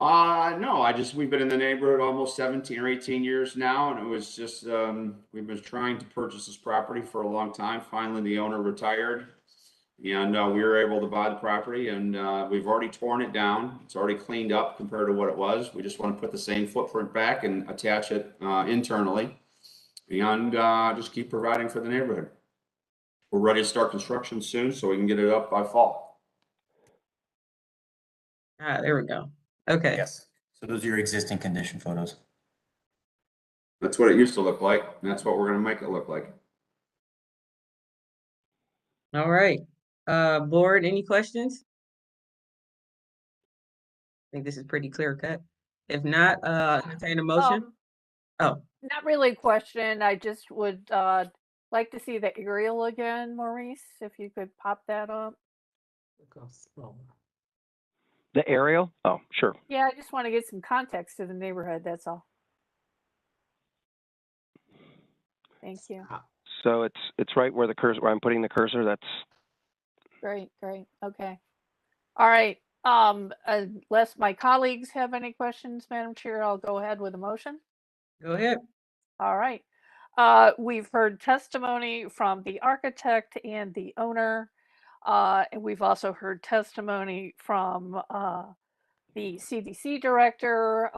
No, we've been in the neighborhood almost 17 or 18 years now, and it was just, we've been trying to purchase this property for a long time. Finally, the owner retired, and we were able to buy the property, and we've already torn it down. It's already cleaned up compared to what it was. We just want to put the same footprint back and attach it internally, and just keep providing for the neighborhood. We're ready to start construction soon, so we can get it up by fall. There we go. Okay. Yes. So those are your existing condition photos. That's what it used to look like, and that's what we're going to make it look like. All right. Board, any questions? I think this is pretty clear cut. If not, entertain a motion. Oh, Not really a question. I just would like to see the aerial again, Maurice, if you could pop that up. The aerial? Oh, sure. Yeah, I just want to get some context to the neighborhood, that's all. Thank you. So it's right where the cursor, where I'm putting the cursor. That's Great, great. Okay. All right. Unless my colleagues have any questions, Madam Chair, I'll go ahead with a motion. go ahead. All right. We've heard testimony from the architect and the owner. And we've also heard testimony from the CDC director.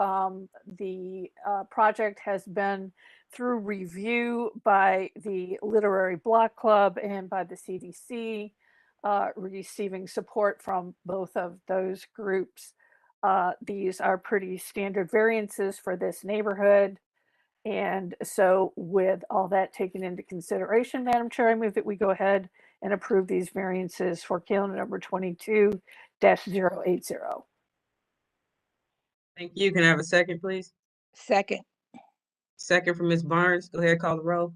The project has been through review by the Literary Block Club and by the CDC, receiving support from both of those groups. These are pretty standard variances for this neighborhood. And so with all that taken into consideration, Madam Chair, I move that we go ahead and approve these variances for calendar number 22-080. Thank you. Can I have a second, please? Second. Second from Ms. Barnes. Go ahead, call the roll.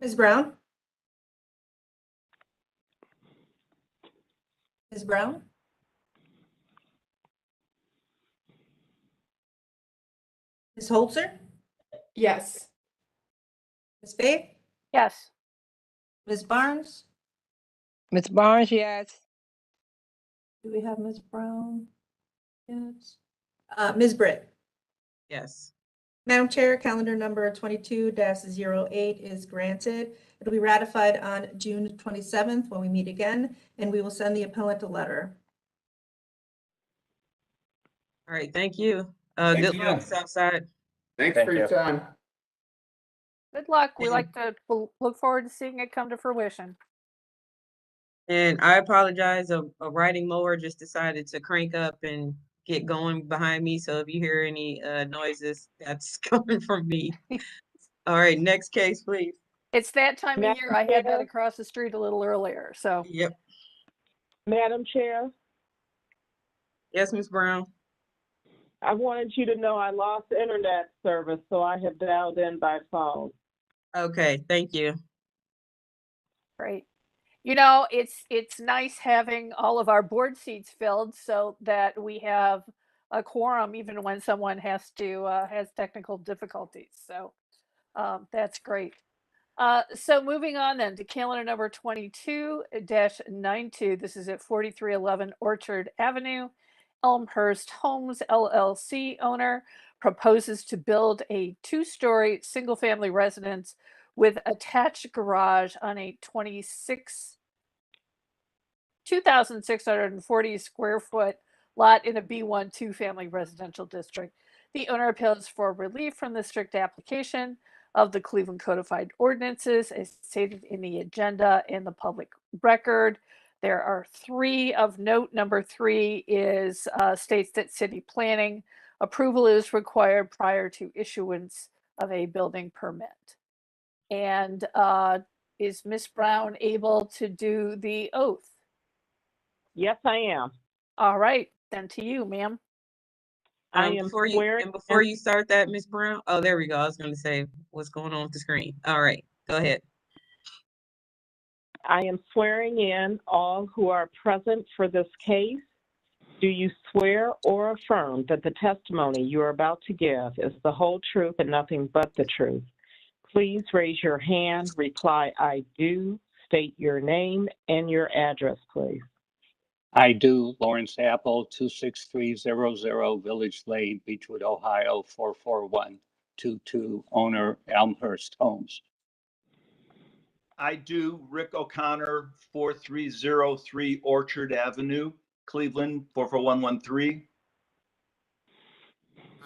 Ms. Brown? Ms. Brown? Ms. Holzer? Yes. Ms. Faith? Yes. Ms. Barnes? Ms. Barnes, yes. Do we have Ms. Brown? Yes. Ms. Britt? Yes. Madam Chair, calendar number 22-08 is granted. It'll be ratified on June 27th when we meet again, and we will send the appellant a letter. All right, thank you. Thank Good you. luck, Southside. Thanks Thank for your you. time. Good luck. We Yeah. like to look forward to seeing it come to fruition. And I apologize, a riding mower just decided to crank up and get going behind me. So if you hear any noises, that's coming from me. All right, next case, please. It's that time of Madam year. I had that Chair? across the street a little earlier. So Yep. Madam Chair, Yes, Ms. Brown. I wanted you to know I lost internet service, so I have dialed in by phone. Okay, thank you. great. You know, it's nice having all of our board seats filled so that we have a quorum even when someone has technical difficulties. So that's great. So moving on then to calendar number 22-92. This is at 4311 Orchard Avenue. Elmhurst Homes LLC owner proposes to build a 2-story single-family residence with attached garage on a 2,640 square foot lot in a B1 2-family residential district. The owner appeals for relief from the strict application of the Cleveland Codified Ordinances as stated in the agenda and the public record. There are 3 of note. Number 3 is states that city planning approval is required prior to issuance of a building permit. And is Ms. Brown able to do the oath? Yes, I am. All right, then to you, ma'am. I am Before swearing. you start that, Ms. Brown. Oh, there we go. I was going to say what's going on with the screen. All right, go ahead. I am swearing in all who are present for this case. Do you swear or affirm that the testimony you are about to give is the whole truth and nothing but the truth? Please raise your hand, reply, I do, state your name and your address, please. I do. Lawrence Apple, 26300 Village Lane, Beechwood, Ohio, 44122, owner Elmhurst Homes. I do. Rick O'Connor, 4303 Orchard Avenue, Cleveland, 44113.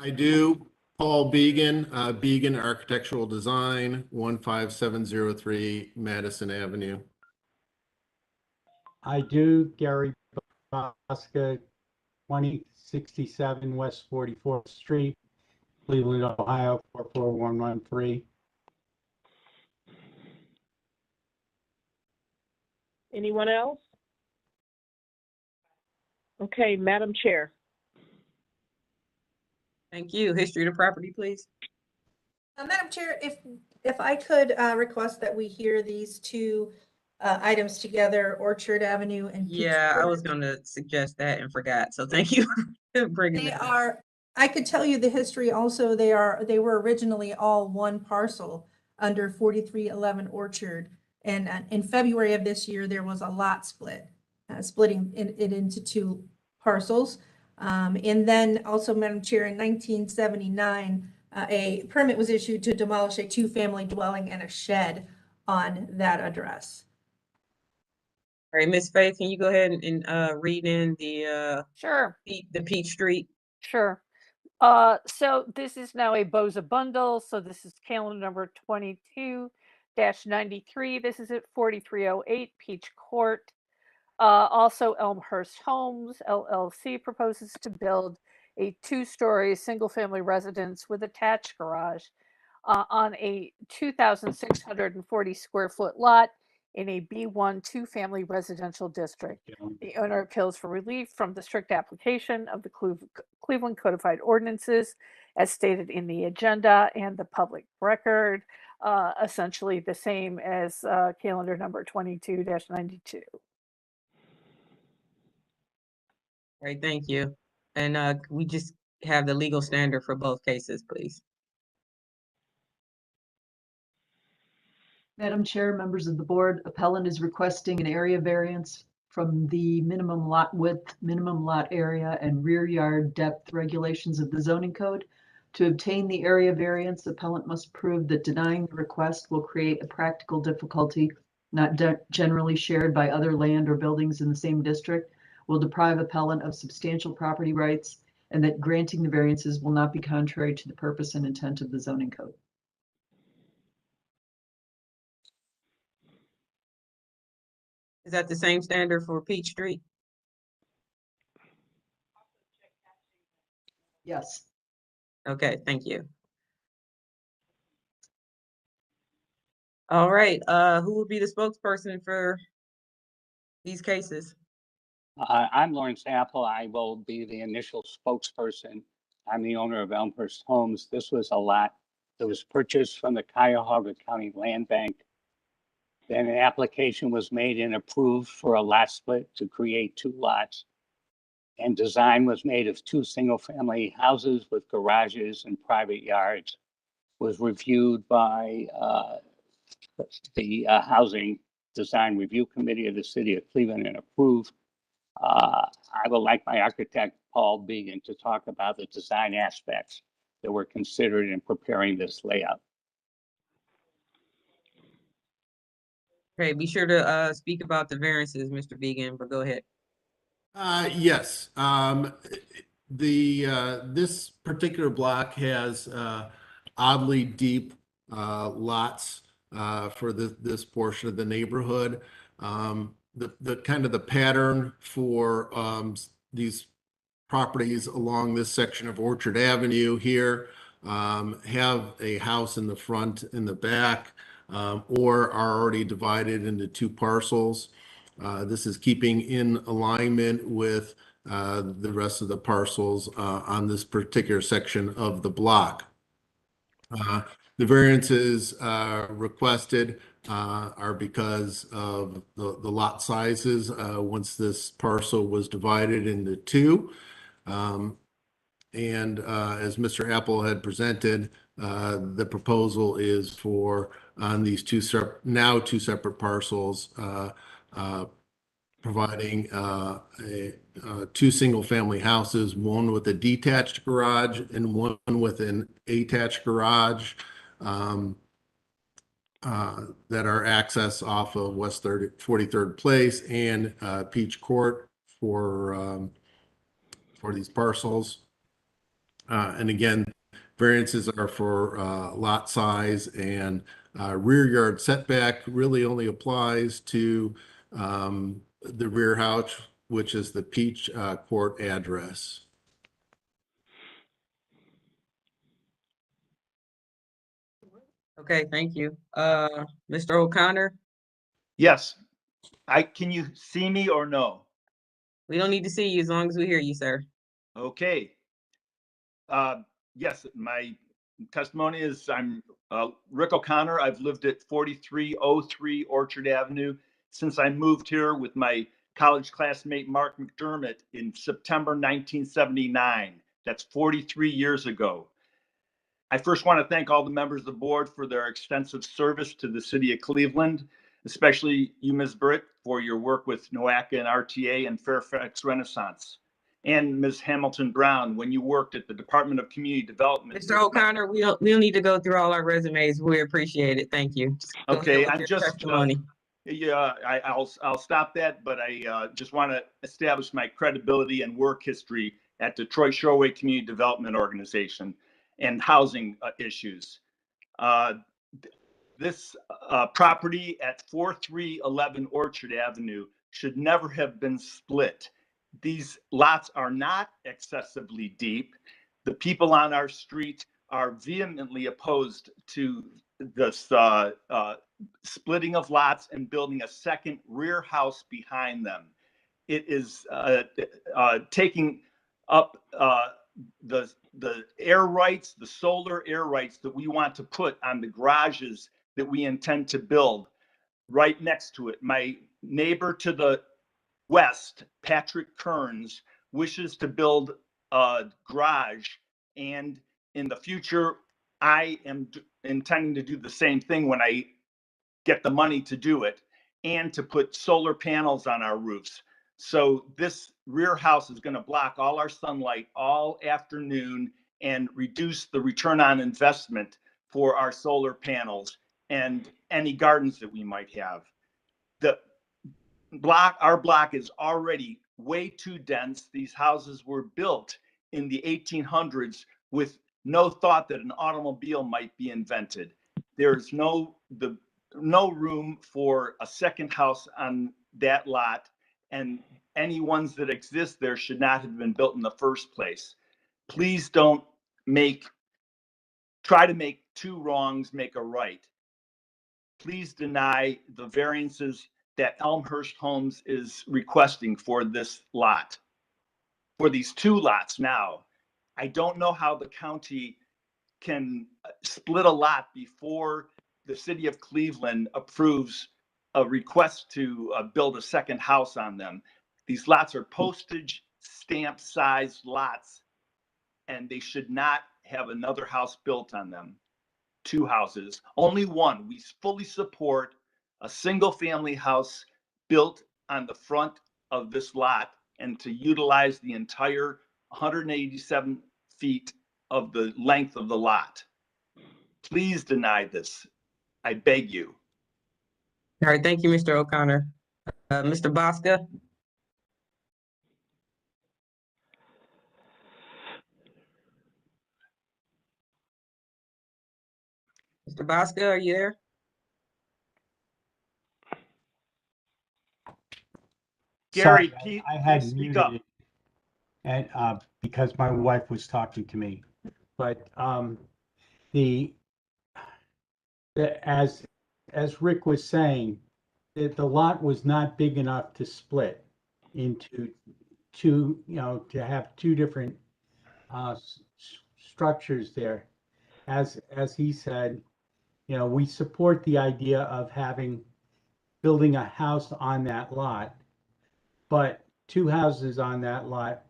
I do. Paul Began, Began Architectural Design, 15703 Madison Avenue. I do. Gary Bosca, 2067 West 44th Street, Cleveland, Ohio, 44113. Anyone else? Okay, Madam Chair. Thank you. History of the property, please. Madam Chair, if I could request that we hear these two items together, Orchard Avenue and Peach Yeah, I Court. was going to suggest that and forgot. So thank you for bringing They that up. are, I could tell you the history also. They were originally all one parcel under 4311 Orchard. And in February of this year, there was a lot split, splitting it into two parcels. And then also, Madam Chair, in 1979, a permit was issued to demolish a two-family dwelling and a shed on that address. All right, Ms. Faith, can you go ahead and read in the Sure. the Peach Street? Sure. So this is now a Boza bundle. So this is calendar number 22-93. This is at 4308 Peach Court. Also, Elmhurst Homes LLC proposes to build a two-story single-family residence with attached garage on a 2,640 square foot lot in a B1 two-family residential district. The owner appeals for relief from the strict application of the Cleveland Codified Ordinances as stated in the agenda and the public record, essentially the same as calendar number 22-92. All right, thank you. And we just have the legal standard for both cases, please. Madam Chair, members of the board, appellant is requesting an area variance from the minimum lot width, minimum lot area, and rear yard depth regulations of the zoning code. To obtain the area variance, appellant must prove that denying the request will create a practical difficulty not generally shared by other land or buildings in the same district, will deprive appellant of substantial property rights, and that granting the variances will not be contrary to the purpose and intent of the zoning code. Is that the same standard for Peach Street? Yes. Okay, thank you. All right, who will be the spokesperson for these cases? I'm Lawrence Apple. I will be the initial spokesperson. I'm the owner of Elmhurst Homes. This was a lot that was purchased from the Cuyahoga County Land Bank. Then an application was made and approved for a lot split to create two lots. And design was made of two single-family houses with garages and private yards. Was reviewed by the Housing Design Review Committee of the City of Cleveland and approved. I would like my architect, Paul Began, to talk about the design aspects that were considered in preparing this layout. Okay, be sure to speak about the variances, Mr. Began, but go ahead. Yes. This particular block has oddly deep lots for this portion of the neighborhood. The kind of the pattern for these properties along this section of Orchard Avenue here have a house in the front and the back, or are already divided into two parcels. This is keeping in alignment with the rest of the parcels on this particular section of the block. The variances requested are because of the lot sizes once this parcel was divided into two. And as Mr. Apple had presented, the proposal is for on these two separate parcels, providing two single-family houses, one with a detached garage and one with an attached garage that are accessed off of West 43rd Place and Peach Court for these parcels. And again, variances are for lot size, and rear yard setback really only applies to the rear house, which is the Peach Court address. Okay, thank you. Mr. O'Connor? Yes. Can you see me or no? We don't need to see you as long as we hear you, sir. Okay. Yes, my testimony is I'm Rick O'Connor. I've lived at 4303 Orchard Avenue since I moved here with my college classmate Mark McDermott in September 1979. That's 43 years ago. I first want to thank all the members of the board for their extensive service to the city of Cleveland, especially you, Ms. Britt, for your work with NOACA and RTA and Fairfax Renaissance. And Ms. Hamilton Brown, when you worked at the Department of Community Development. Mr. O'Connor, we don't need to go through all our resumes. We appreciate it. Thank you. Okay, I'm just testimony. I'll stop that, but I just want to establish my credibility and work history at Detroit Shoreway Community Development Organization and housing issues. This property at 4311 Orchard Avenue should never have been split. These lots are not excessively deep. The people on our street are vehemently opposed to this splitting of lots and building a second rear house behind them. It is taking up the air rights, the solar air rights that we want to put on the garages that we intend to build right next to it. My neighbor to the west, Patrick Kearns, wishes to build a garage, and in the future, I am intending to do the same thing when I get the money to do it, and to put solar panels on our roofs. So this rear house is going to block all our sunlight all afternoon and reduce the return on investment for our solar panels and any gardens that we might have. Our block is already way too dense. These houses were built in the 1800s with no thought that an automobile might be invented. There's no room for a second house on that lot, and any ones that exist there should not have been built in the first place. Please don't try to make two wrongs make a right. Please deny the variances that Elmhurst Homes is requesting for this lot, for these two lots now. I don't know how the county can split a lot before the city of Cleveland approves a request to build a second house on them. These lots are postage stamp sized lots, and they should not have another house built on them. Two houses, only one. We fully support a single family house built on the front of this lot and to utilize the entire 187 feet of the length of the lot. Please deny this. I beg you. All right, thank you, Mr. O'Connor. Mr. Bosca? Mr. Bosca, are you there? Gary, Sorry, I had speak muted up. it, and because my wife was talking to me. But as Rick was saying, the lot was not big enough to split into two, to have two different structures there. As he said, we support the idea of building a house on that lot, but two houses on that lot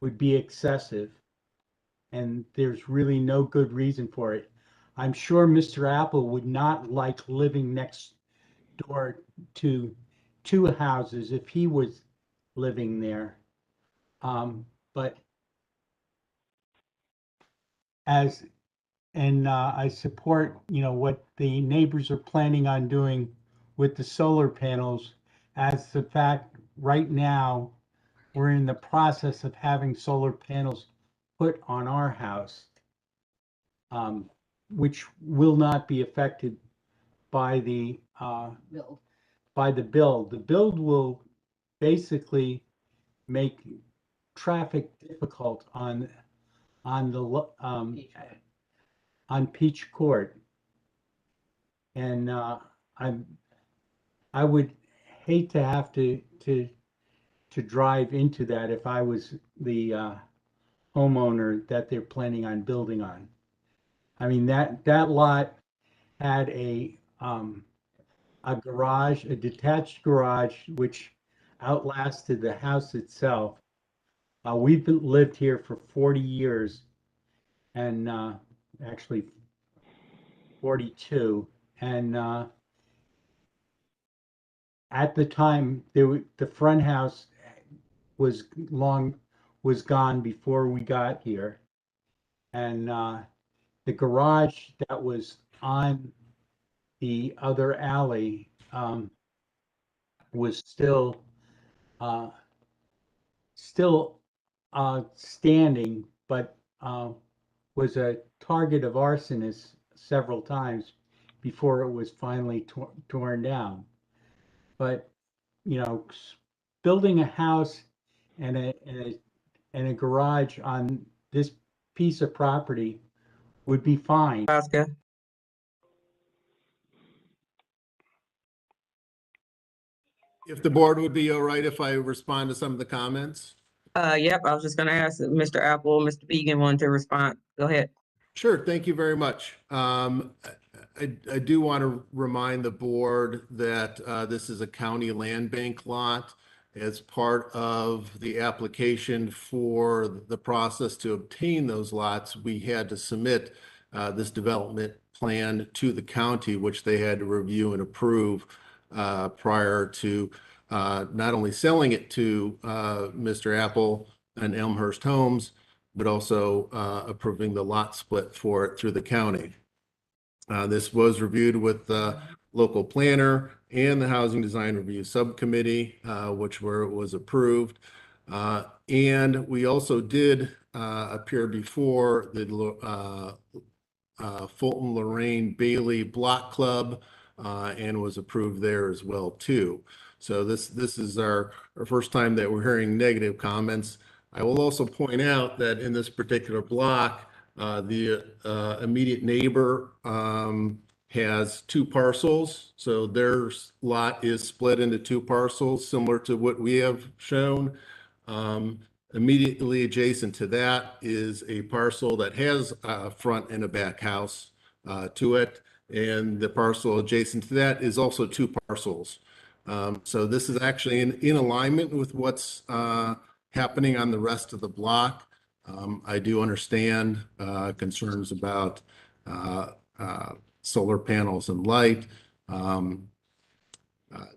would be excessive, and there's really no good reason for it. I'm sure Mr. Apple would not like living next door to two houses if he was living there. But I support, what the neighbors are planning on doing with the solar panels, as the fact right now we're in the process of having solar panels put on our house, which will not be affected by the bill. The bill will basically make traffic difficult on Peach Court, and I would hate to have to drive into that if I was the homeowner that they're planning on building on. I mean, that lot had a garage, a detached garage, which outlasted the house itself. We've lived here for 40 years and actually 42. And at the time, the front house was gone before we got here. And the garage that was on the other alley was still standing, but was a target of arsonists several times before it was finally torn down. But you know, building a house and a garage on this piece of property would be fine. Oscar. If the board would be all right if I respond to some of the comments? Yep, I was just gonna ask if Mr. Apple, Mr. Began wanted to respond. Go ahead. Sure, thank you very much. I do want to remind the board that this is a county land bank lot. As part of the application for the process to obtain those lots, we had to submit this development plan to the county, which they had to review and approve prior to not only selling it to Mr. Apple and Elmhurst Homes, but also approving the lot split for it through the county. This was reviewed with the local planner and the Housing Design Review Subcommittee, which was approved. And we also did appear before the Fulton Lorraine Bailey Block Club and was approved there as well too. So this is our first time that we're hearing negative comments. I will also point out that in this particular block, the immediate neighbor has 2 parcels. So their lot is split into 2 parcels, similar to what we have shown. Immediately adjacent to that is a parcel that has a front and a back house to it. And the parcel adjacent to that is also 2 parcels. So this is actually in alignment with what's happening on the rest of the block. I do understand concerns about solar panels and light,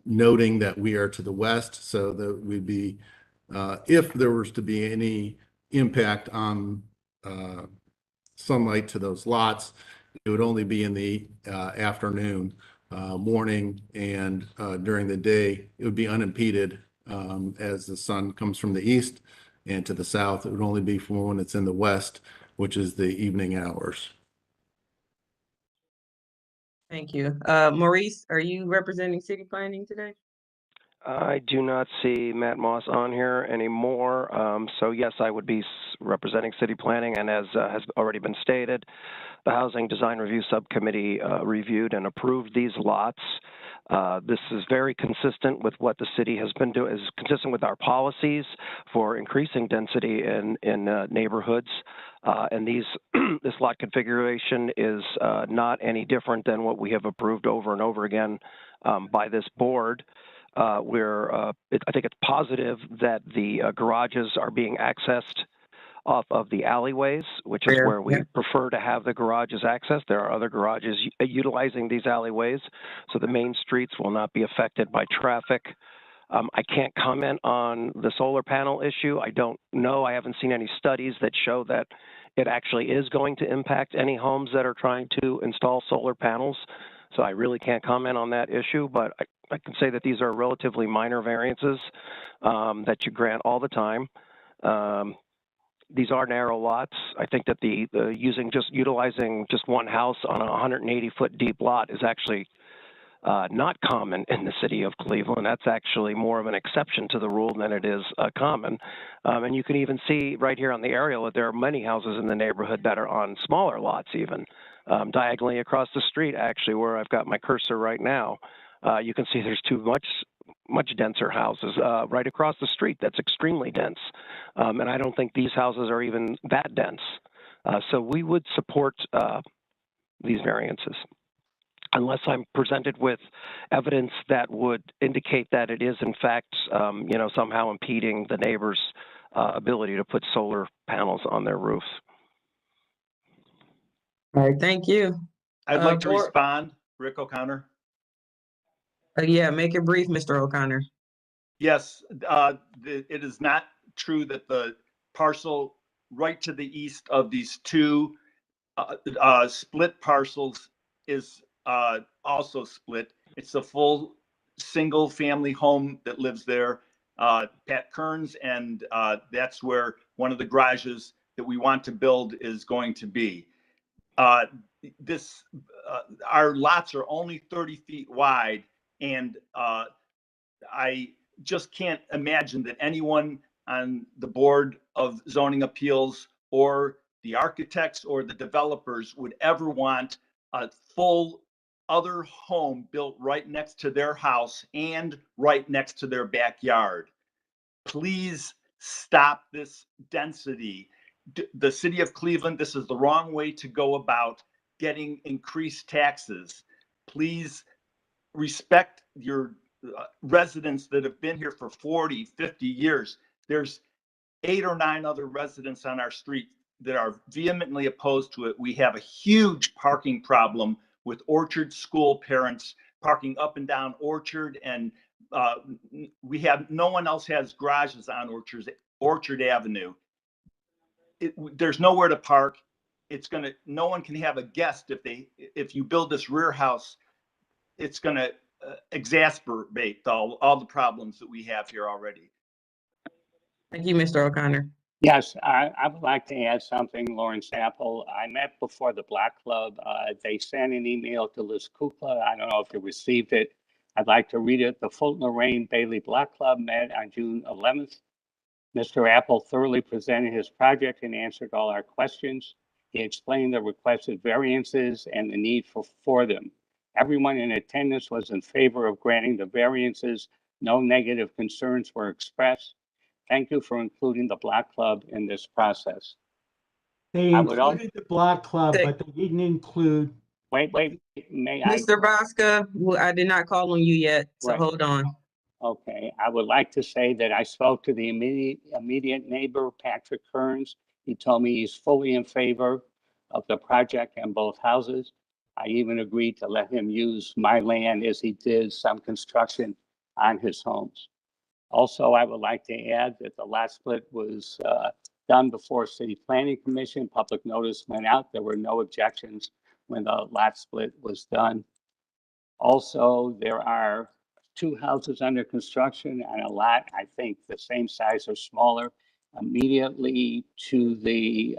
noting that we are to the west, so that we'd be, if there was to be any impact on sunlight to those lots, it would only be in the afternoon, morning, and during the day, it would be unimpeded as the sun comes from the east, and to the south, it would only be for when it's in the west, which is the evening hours. Thank you. Maurice, are you representing city planning today? I do not see Matt Moss on here anymore. So yes, I would be representing city planning, and as has already been stated, the Housing Design Review Subcommittee reviewed and approved these lots. This is very consistent with what the city has been doing, is consistent with our policies for increasing density in neighborhoods. And this lot configuration is not any different than what we have approved over and over again by this board. I think it's positive that the garages are being accessed off of the alleyways, which is where we prefer to have the garages accessed. There are other garages utilizing these alleyways, so the main streets will not be affected by traffic. I can't comment on the solar panel issue. I don't know. I haven't seen any studies that show that it actually is going to impact any homes that are trying to install solar panels. So I really can't comment on that issue, but I can say that these are relatively minor variances that you grant all the time. These are narrow lots. I think that utilizing just one house on a 180-foot deep lot is actually not common in the city of Cleveland. That's actually more of an exception to the rule than it is common. And you can even see right here on the aerial that there are many houses in the neighborhood that are on smaller lots even. Diagonally across the street, actually, where I've got my cursor right now, you can see there's 2 much much denser houses right across the street. That's extremely dense, and I don't think these houses are even that dense. So we would support these variances, unless I'm presented with evidence that would indicate that it is in fact, somehow impeding the neighbor's ability to put solar panels on their roofs. All right, thank you. I'd like to Board- respond, Rick O'Connor. Yeah, make it brief, Mr. O'Connor. Yes, it is not true that the parcel right to the east of these two split parcels is also split. It's a full single family home that lives there, Pat Kearns, and that's where one of the garages that we want to build is going to be. Our lots are only 30 feet wide, and I just can't imagine that anyone on the Board of Zoning Appeals or the architects or the developers would ever want a full other home built right next to their house and right next to their backyard. Please stop this density. The city of Cleveland, this is the wrong way to go about getting increased taxes. Please respect your residents that have been here for 40, 50 years. There's 8 or 9 other residents on our street that are vehemently opposed to it. We have a huge parking problem with Orchard school parents parking up and down Orchard, and no one else has garages on Orchard Avenue. There's nowhere to park. No one can have a guest if you build this rear house. It's going to exacerbate all the problems that we have here already. Thank you, Mr. O'Connor. Yes, I would like to add something, Lawrence Apple. I met before the Black Club. They sent an email to Liz Kukla. I don't know if you received it. I'd like to read it. The Fulton Lorraine Bailey Black Club met on June 11th. Mr. Apple thoroughly presented his project and answered all our questions. He explained the requested variances and the need for them. Everyone in attendance was in favor of granting the variances. No negative concerns were expressed. Thank you for including the Black Club in this process. They included the Black Club, but they didn't include. Wait, may I? Mr. Bosca, I did not call on you yet, so Right. hold on. Okay, I would like to say that I spoke to the immediate neighbor, Patrick Kearns. He told me he's fully in favor of the project and both houses. I even agreed to let him use my land as he did some construction on his homes. Also, I would like to add that the lot split was done before City Planning Commission. Public notice went out. There were no objections when the lot split was done. Also, there are 2 houses under construction on a lot, I think the same size or smaller, immediately to the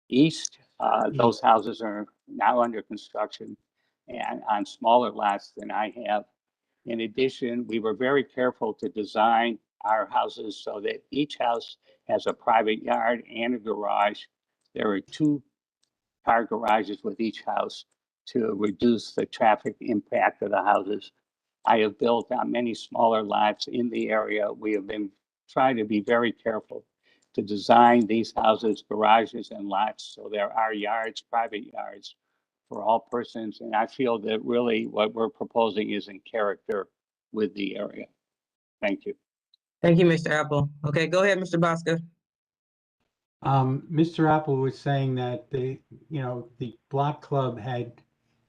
east. Those houses are now under construction and on smaller lots than I have. In addition, we were very careful to design our houses so that each house has a private yard and a garage. There are 2-car garages with each house to reduce the traffic impact of the houses. I have built on many smaller lots in the area. We have been trying to be very careful to design these houses, garages, and lots so there are yards, private yards, for all persons. And I feel that really what we're proposing is in character with the area. Thank you. Thank you, Mr. Apple. Okay, go ahead, Mr. Bosca. Mr. Apple was saying that the Black Club had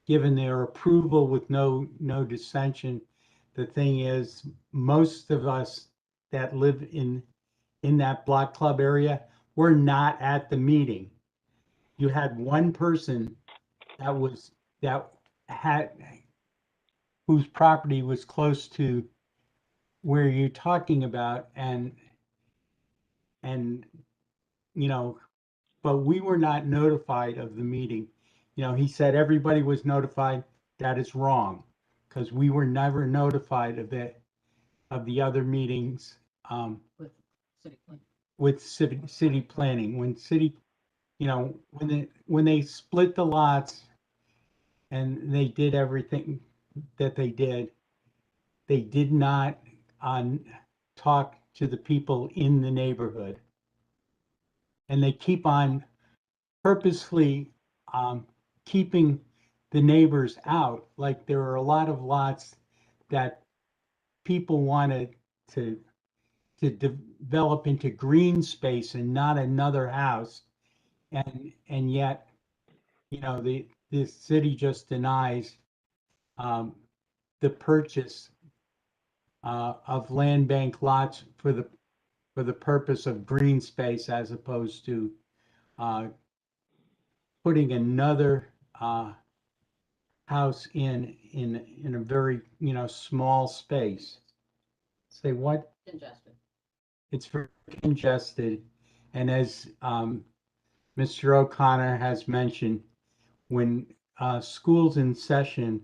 given their approval with no dissension. The thing is, most of us that live in that Black Club area were not at the meeting. You had one person whose property was close to where you're talking about, and but we were not notified of the meeting. He said everybody was notified. That is wrong, because we were never notified of the other meetings with city planning. When they split the lots and they did everything that they did, they did not talk to the people in the neighborhood. And they keep on purposely keeping the neighbors out. Like there are a lot of lots that people wanted to develop into green space and not another house. And yet, you know, the city just denies the purchase of land bank lots for the purpose of green space, as opposed to putting another house in a very, you know, small space. Say what? Congested. It's very congested, and as Mr. O'Connor has mentioned, when school's in session,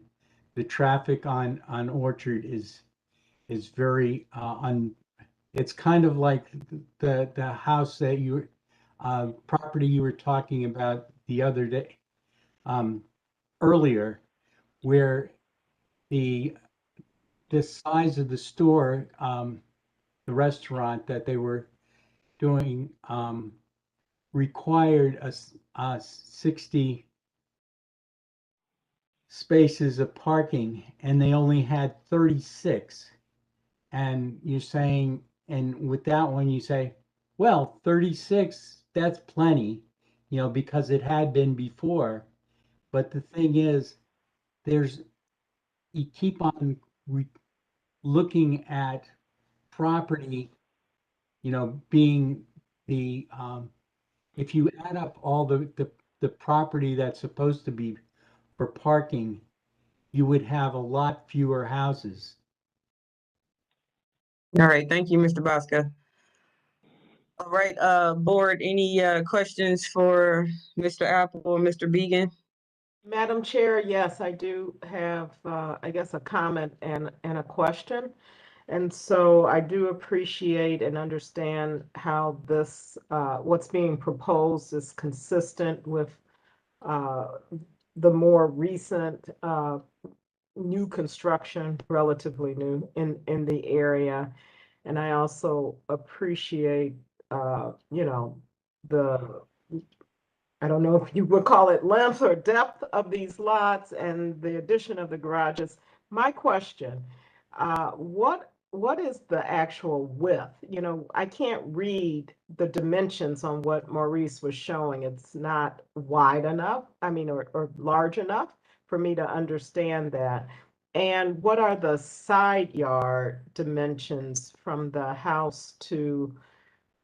the traffic on Orchard is very it's kind of like the house that you property you were talking about the other day earlier, where the size of the store, the restaurant that they were doing required a 60 spaces of parking, and they only had 36. And you're saying, and with that one, you say, well, 36, that's plenty, you know, because it had been before. But the thing is, you keep on looking at property, you know, being the, if you add up all the property that's supposed to be for parking, you would have a lot fewer houses. All right, thank you, Mr. Bosca. All right, board, any questions for Mr. Apple or Mr. Began? Madam Chair, yes, I do have, I guess, a comment and a question. And so I do appreciate and understand how this, what's being proposed is consistent with the more recent new construction, relatively new in the area. And I also appreciate, you know, I don't know if you would call it length or depth of these lots and the addition of the garages. My question, what is the actual width? You know, I can't read the dimensions on what Maurice was showing. It's not wide enough, I mean, or large enough for me to understand that. And what are the side yard dimensions from the house to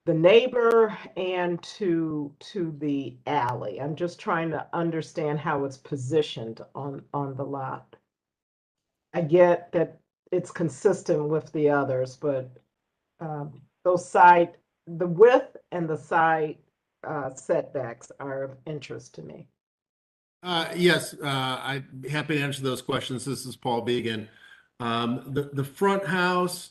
the neighbor and to the alley? I'm just trying to understand how it's positioned on the lot. I get that it's consistent with the others, but the width and the side setbacks are of interest to me. Yes, I'm happy to answer those questions. This is Paul Began. The front house,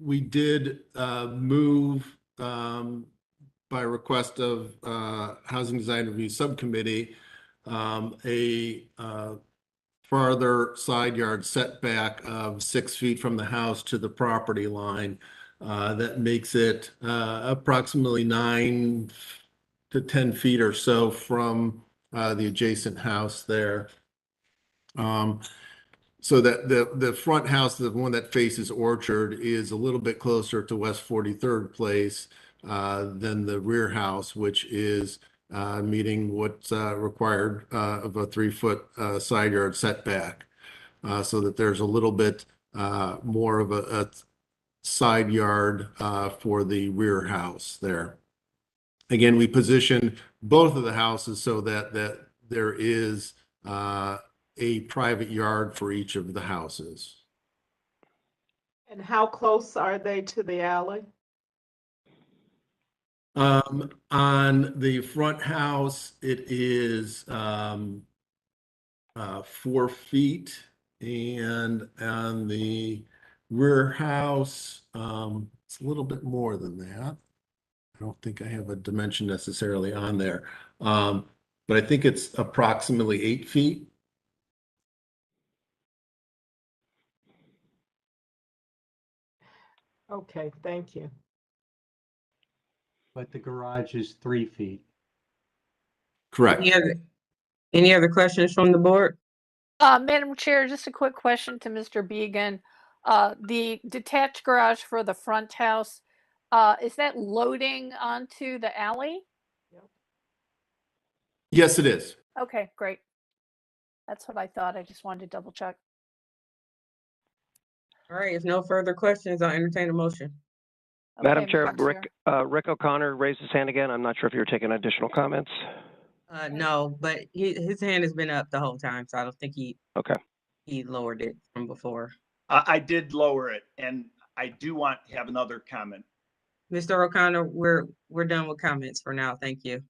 we did move by request of Housing Design Review Subcommittee a farther side yard setback of 6 feet from the house to the property line. That makes it approximately 9 to 10 feet or so from the adjacent house there. So that the front house, the one that faces Orchard, is a little bit closer to West 43rd Place than the rear house, which is meeting what's required of a 3-foot side yard setback. So that there's a little bit more of a side yard for the rear house there. Again, we position both of the houses so that there is a private yard for each of the houses. And how close are they to the alley? On the front house, it is 4 feet, and on the rear house, it's a little bit more than that. I don't think I have a dimension necessarily on there, but I think it's approximately 8 feet. Okay, thank you. But the garage is 3 feet. Correct. Any other questions from the board? Madam Chair, just a quick question to Mr. Began. The detached garage for the front house, is that loading onto the alley? Yes, it is. Okay, great. That's what I thought. I just wanted to double check. All right, if no further questions, I'll entertain a motion. Madam Okay, Chair, Madam Chair. Rick O'Connor raised his hand again. I'm not sure if you were taking additional comments. No, but his hand has been up the whole time, so I don't think Okay. he lowered it from before. I did lower it, and I do want to have another comment. Mr. O'Connor, we're done with comments for now. Thank you.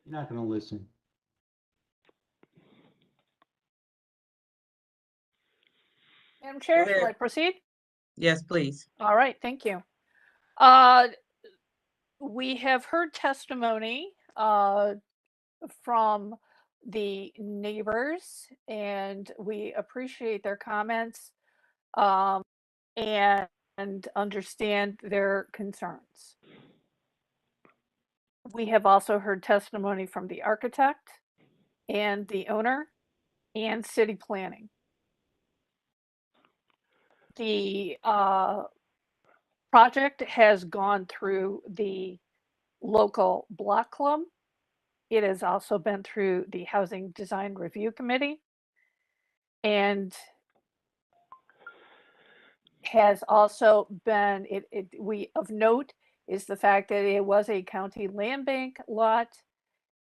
You're not going to listen. Madam Chair, Go shall ahead. I proceed? Yes, please. All right, thank you. We have heard testimony from the neighbors, and we appreciate their comments and understand their concerns. We have also heard testimony from the architect and the owner and city planning. The project has gone through the local block club. It has also been through the Housing Design Review Committee and has also been, we of note is the fact that it was a county land bank lot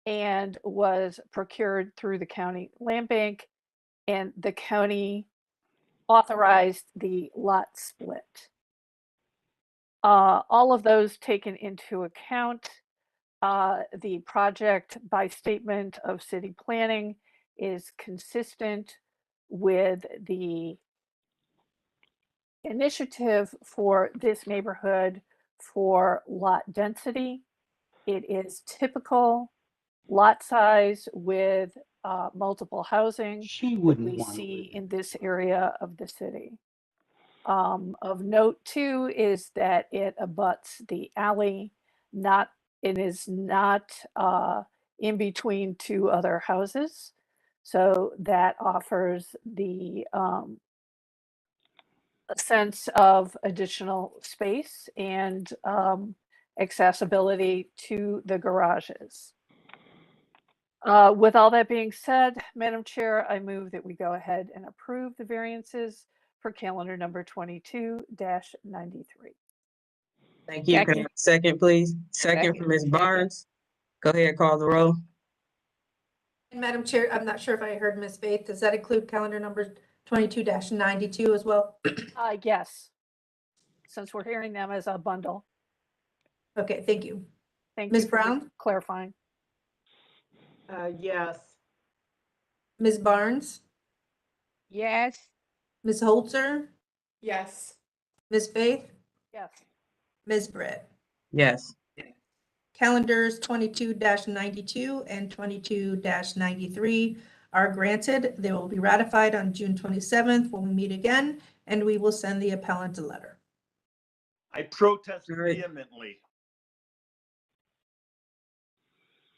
and was procured through the county land bank, and the county authorized the lot split. All of those taken into account, the project by statement of city planning is consistent with the initiative for this neighborhood for lot density. It is typical lot size with multiple housing She that wouldn't we want to see live in this area of the city. Of note too is that it abuts the alley, it is not in between two other houses. So that offers the a sense of additional space and accessibility to the garages. With all that being said, Madam Chair, I move that we go ahead and approve the variances for calendar number 22-93. Thank you. Can I have a second, please? Second from Ms. Barnes. Go ahead, call the roll. And Madam Chair, I'm not sure if I heard Ms. Faith. Does that include calendar number 22-92 as well? Yes, since we're hearing them as a bundle. Okay, thank you. Thank Ms. you for Brown? clarifying. Yes. Ms. Barnes? Yes. Ms. Holzer? Yes. Ms. Faith? Yes. Ms. Britt? Yes. Calendars 22-92 and 22-93 are granted. They will be ratified on June 27th when we meet again, and we will send the appellant a letter. I protest vehemently.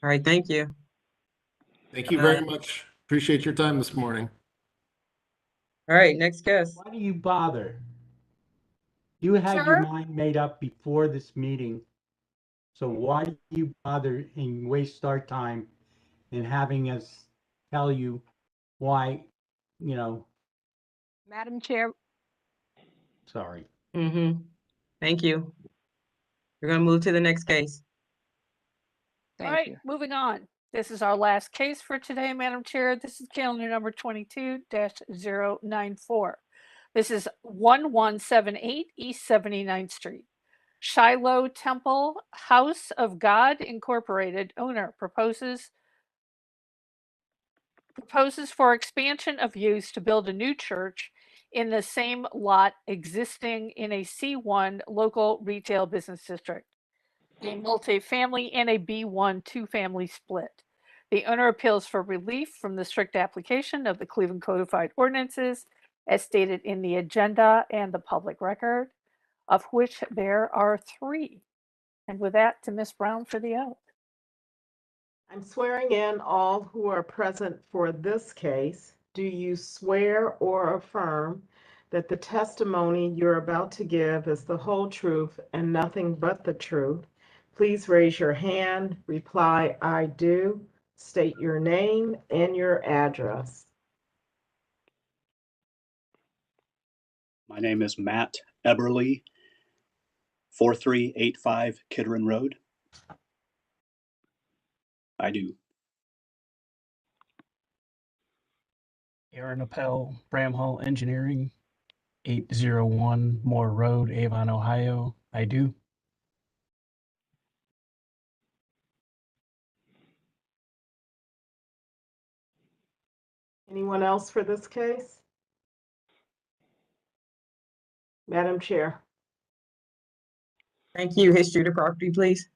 All right, thank you. Thank you very much. Appreciate your time this morning. All right, next guest. Why do you bother? You had your mind made up before this meeting. So why do you bother and waste our time in having us tell you why, you know? Madam Chair. Sorry. Thank you. We're going to move to the next case. All right, moving on. This is our last case for today, Madam Chair. This is calendar number 22-094. This is 1178 East 79th Street. Shiloh Temple House of God Incorporated owner proposes for expansion of use to build a new church in the same lot existing in a C1 local retail business district, a multifamily and a B1 two-family split. The owner appeals for relief from the strict application of the Cleveland Codified Ordinances as stated in the agenda and the public record, of which there are 3. And with that, to Ms. Brown for the oath. I'm swearing in all who are present for this case. Do you swear or affirm that the testimony you're about to give is the whole truth and nothing but the truth? Please raise your hand, reply, I do, state your name and your address. My name is Matt Eberly, 4385 Kidron Road. I do. Aaron Appel, Bramhall Engineering, 801 Moore Road, Avon, Ohio. I do. Anyone else for this case? Madam Chair. Thank you. History of the property, please.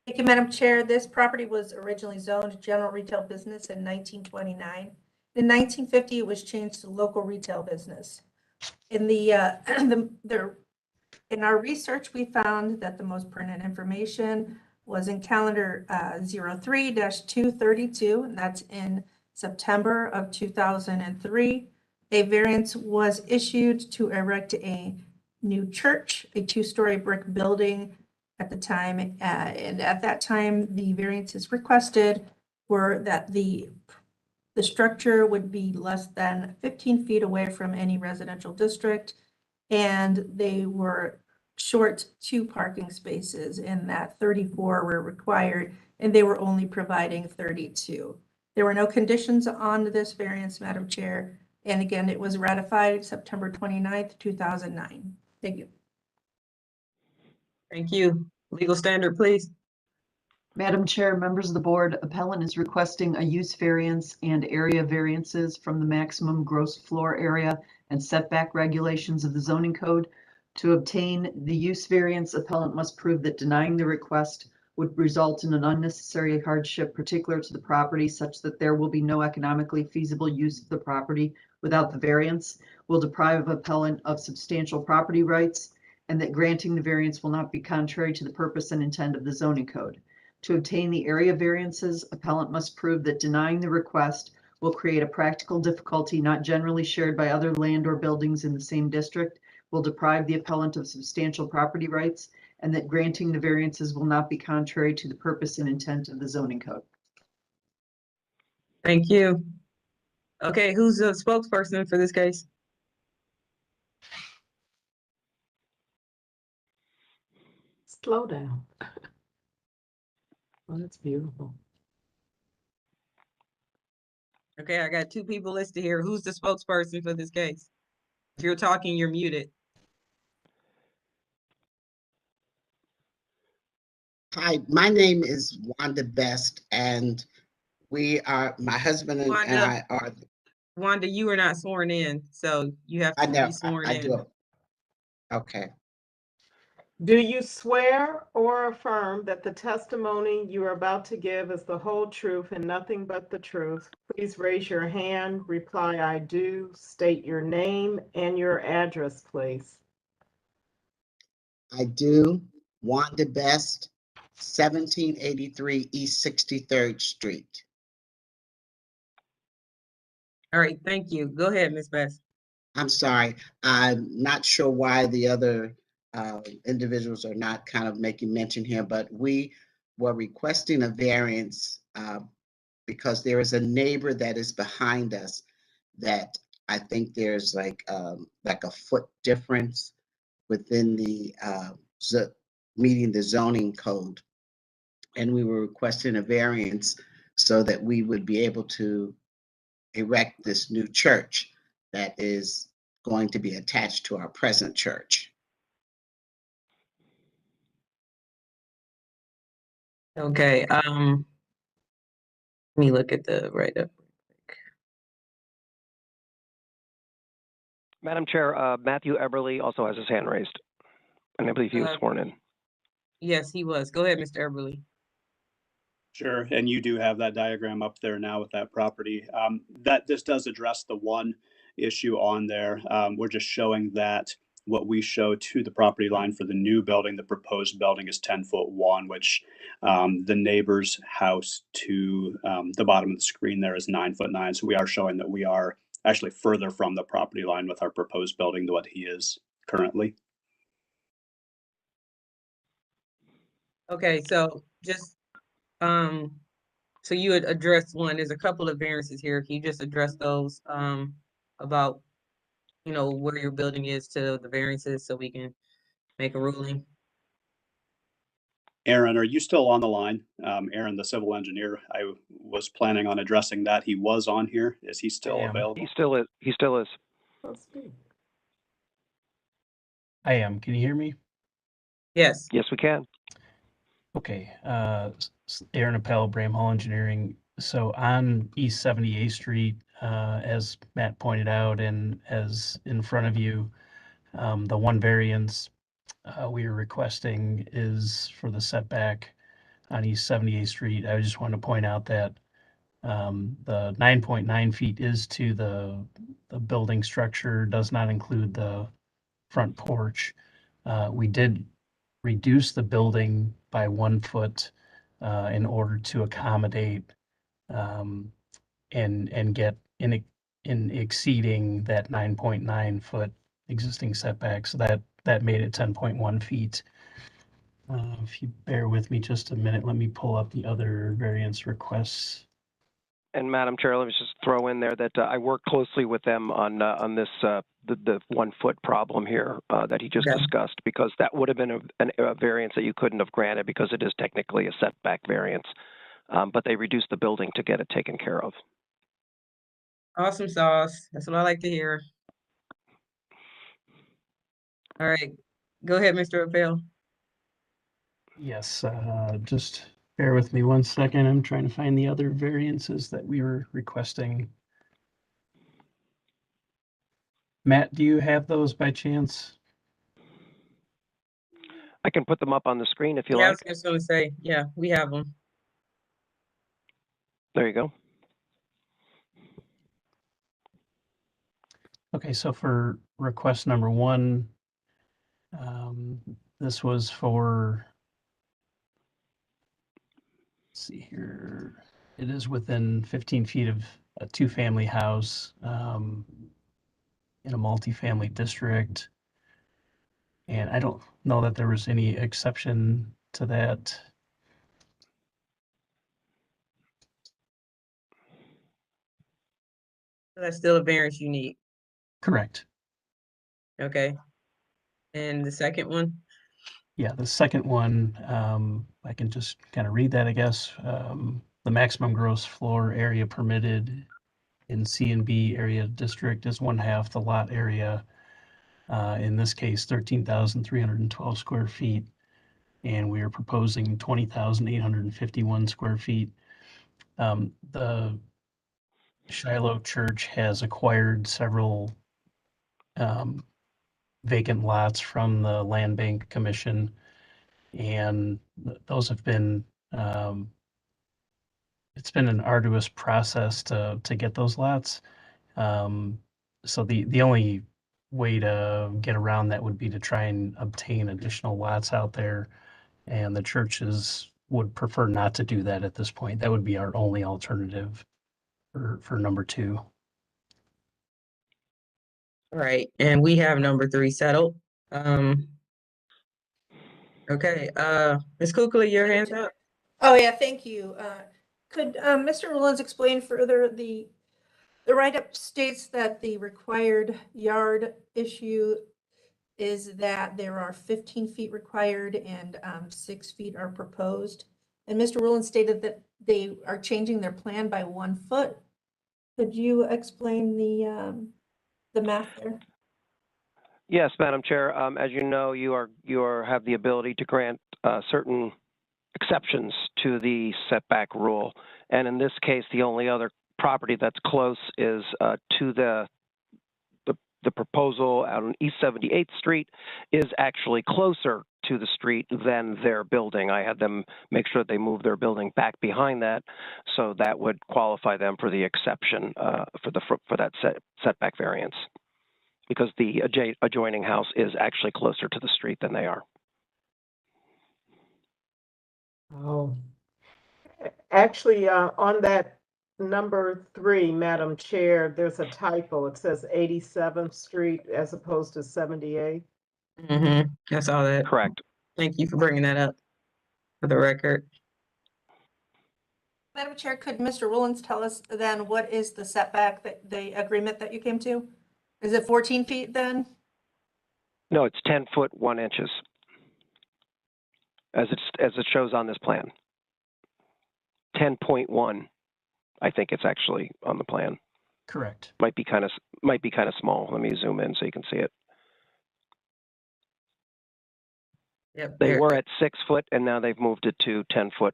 Thank you, Madam Chair. This property was originally zoned general retail business in 1929. In 1950, it was changed to local retail business. In in our research, we found that the most pertinent information was in calendar 03-232, and that's in September of 2003. A variance was issued to erect a new church, a 2-story brick building at the time. And at that time, the variances requested were that the structure would be less than 15 feet away from any residential district, and they were short 2 parking spaces, and that 34 were required, and they were only providing 32. There were no conditions on this variance, Madam Chair, and again, it was ratified September 29th, 2009. Thank you. Thank you. Legal standard, please. Madam Chair, members of the board, appellant is requesting a use variance and area variances from the maximum gross floor area and setback regulations of the zoning code. To obtain the use variance, appellant must prove that denying the request would result in an unnecessary hardship particular to the property such that there will be no economically feasible use of the property without the variance, will deprive appellant of substantial property rights, and that granting the variance will not be contrary to the purpose and intent of the zoning code. To obtain the area variances, appellant must prove that denying the request will create a practical difficulty not generally shared by other land or buildings in the same district, will deprive the appellant of substantial property rights, and that granting the variances will not be contrary to the purpose and intent of the zoning code. Thank you. Okay, who's the spokesperson for this case? Slow down. Oh, that's beautiful. Okay, I got 2 people listed here. Who's the spokesperson for this case? If you're talking, you're muted. Hi, my name is Wanda Best, and my husband and I are. Wanda, you are not sworn in, so you have to be sworn in. I do. Okay. Do you swear or affirm that the testimony you are about to give is the whole truth and nothing but the truth? Please raise your hand, reply, I do, state your name and your address, please. I do. Wanda Best, 1783 East 63rd Street. All right, thank you. Go ahead, Ms. Best. I'm sorry. I'm not sure why the other individuals are not kind of making mention here, but we were requesting a variance because there is a neighbor that is behind us that I think there's like a foot difference within the meeting the zoning code. And we were requesting a variance so that we would be able to erect this new church that is going to be attached to our present church. Okay, let me look at the write-up. Madam Chair, Matthew Eberly also has his hand raised, and I believe he was sworn in. Yes, he was. Go ahead, Mr. Eberly. Sure, and you do have that diagram up there now with that property. This does address the one issue on there. We're just showing that what we show to the property line for the new building, the proposed building is 10'1", which the neighbor's house to the bottom of the screen there is 9'9". So we are showing that we are actually further from the property line with our proposed building than what he is currently. Okay, so just, so you had addressed one, there's a couple of variances here. Can you just address those, about, you know, where your building is to the variances so we can make a ruling? Aaron, are you still on the line? Aaron, the civil engineer, I was planning on addressing that. He was on here. Is he still available? He still is. He still is. I am. Can you hear me? Yes. Yes, we can. Okay. Aaron Appel, Bramhall Engineering. So on East 78th Street, as Matt pointed out, and as in front of you, the one variance we are requesting is for the setback on East 78th Street. I just want to point out that the 9.9 feet is to the building structure, does not include the front porch. We did reduce the building by 1 foot in order to accommodate and get in exceeding that 9.9 foot existing setback. So that made it 10.1 feet. If you bear with me just a minute, let me pull up the other variance requests. And Madam Chair, let me just throw in there that I worked closely with them on this the 1 foot problem here that he just discussed, because that would have been a variance that you couldn't have granted because it is technically a setback variance, but they reduced the building to get it taken care of. Awesome sauce. That's what I like to hear. All right, go ahead, Mr. Appel. Yes, just bear with me 1 second. I'm trying to find the other variances that we were requesting. Matt, do you have those by chance? I can put them up on the screen if you Yeah, I like. was just gonna say, yeah, we have them. There you go. Okay, so for request number 1, this was for, let's see here, it is within 15 feet of a 2-family house in a multifamily district. And I don't know that there was any exception to that. That's still a variance you need. Correct. Okay. And the second one? Yeah, the second one, I can just kind of read that, I guess. The maximum gross floor area permitted in C and B area district is 1/2 the lot area. In this case, 13,312 square feet. And we are proposing 20,851 square feet. The Shiloh Church has acquired several vacant lots from the Land Bank Commission, and those have been it's been an arduous process to get those lots. So the only way to get around that would be to try and obtain additional lots out there, and the churches would prefer not to do that at this point. That would be our only alternative for number 2. All right, and we have number 3 settled. Okay, Ms. Kukla, your hand's up. Oh, yeah, thank you. Could Mr. Mullins explain further the write-up states that the required yard issue is that there are 15 feet required and 6 feet are proposed. And Mr. Rowland stated that they are changing their plan by 1 foot. Could you explain the math there? Yes, Madam Chair. As you know, you have the ability to grant certain exceptions to the setback rule, and in this case, the only other property that's close is to the proposal out on East 78th Street is actually closer to the street than their building. I had them make sure they moved their building back behind that, so that would qualify them for the exception for that setback variance, because the adjoining house is actually closer to the street than they are. Oh, actually, on that number 3, Madam Chair, there's a typo. It says 87th Street as opposed to 78. I saw that. Correct. Thank you for bringing that up for the record. Madam Chair, could Mr. Rollins tell us then what is the setback, that the agreement that you came to? Is it 14 feet then? No, it's 10 foot 1 inches, as it shows on this plan. 10.1, I think it's actually on the plan. Correct. Might be kind of small. Let me zoom in so you can see it. Yep. They were at 6 foot, and now they've moved it to 10 foot,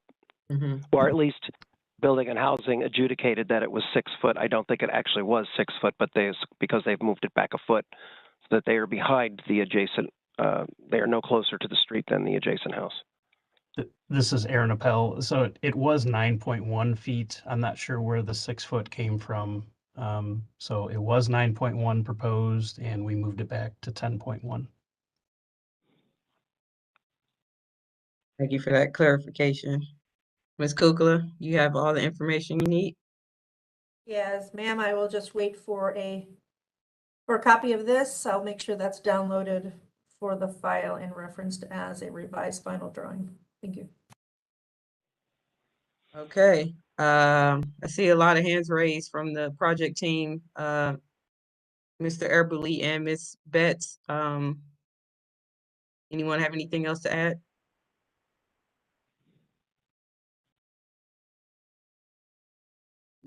or at least Building and Housing adjudicated that it was 6 foot. I don't think it actually was 6 foot, but because they've moved it back a foot, so that they are behind the adjacent. They are no closer to the street than the adjacent house. This is Aaron Appel. So it was 9.1 feet. I'm not sure where the 6 foot came from. So it was 9.1 proposed, and we moved it back to 10.1. Thank you for that clarification. Ms. Kukla, you have all the information you need? Yes, ma'am. I will just wait for a copy of this. I'll make sure that's downloaded for the file and referenced as a revised final drawing. Thank you. Okay. I see a lot of hands raised from the project team. Mr. Erbuli and Ms. Betts. Anyone have anything else to add?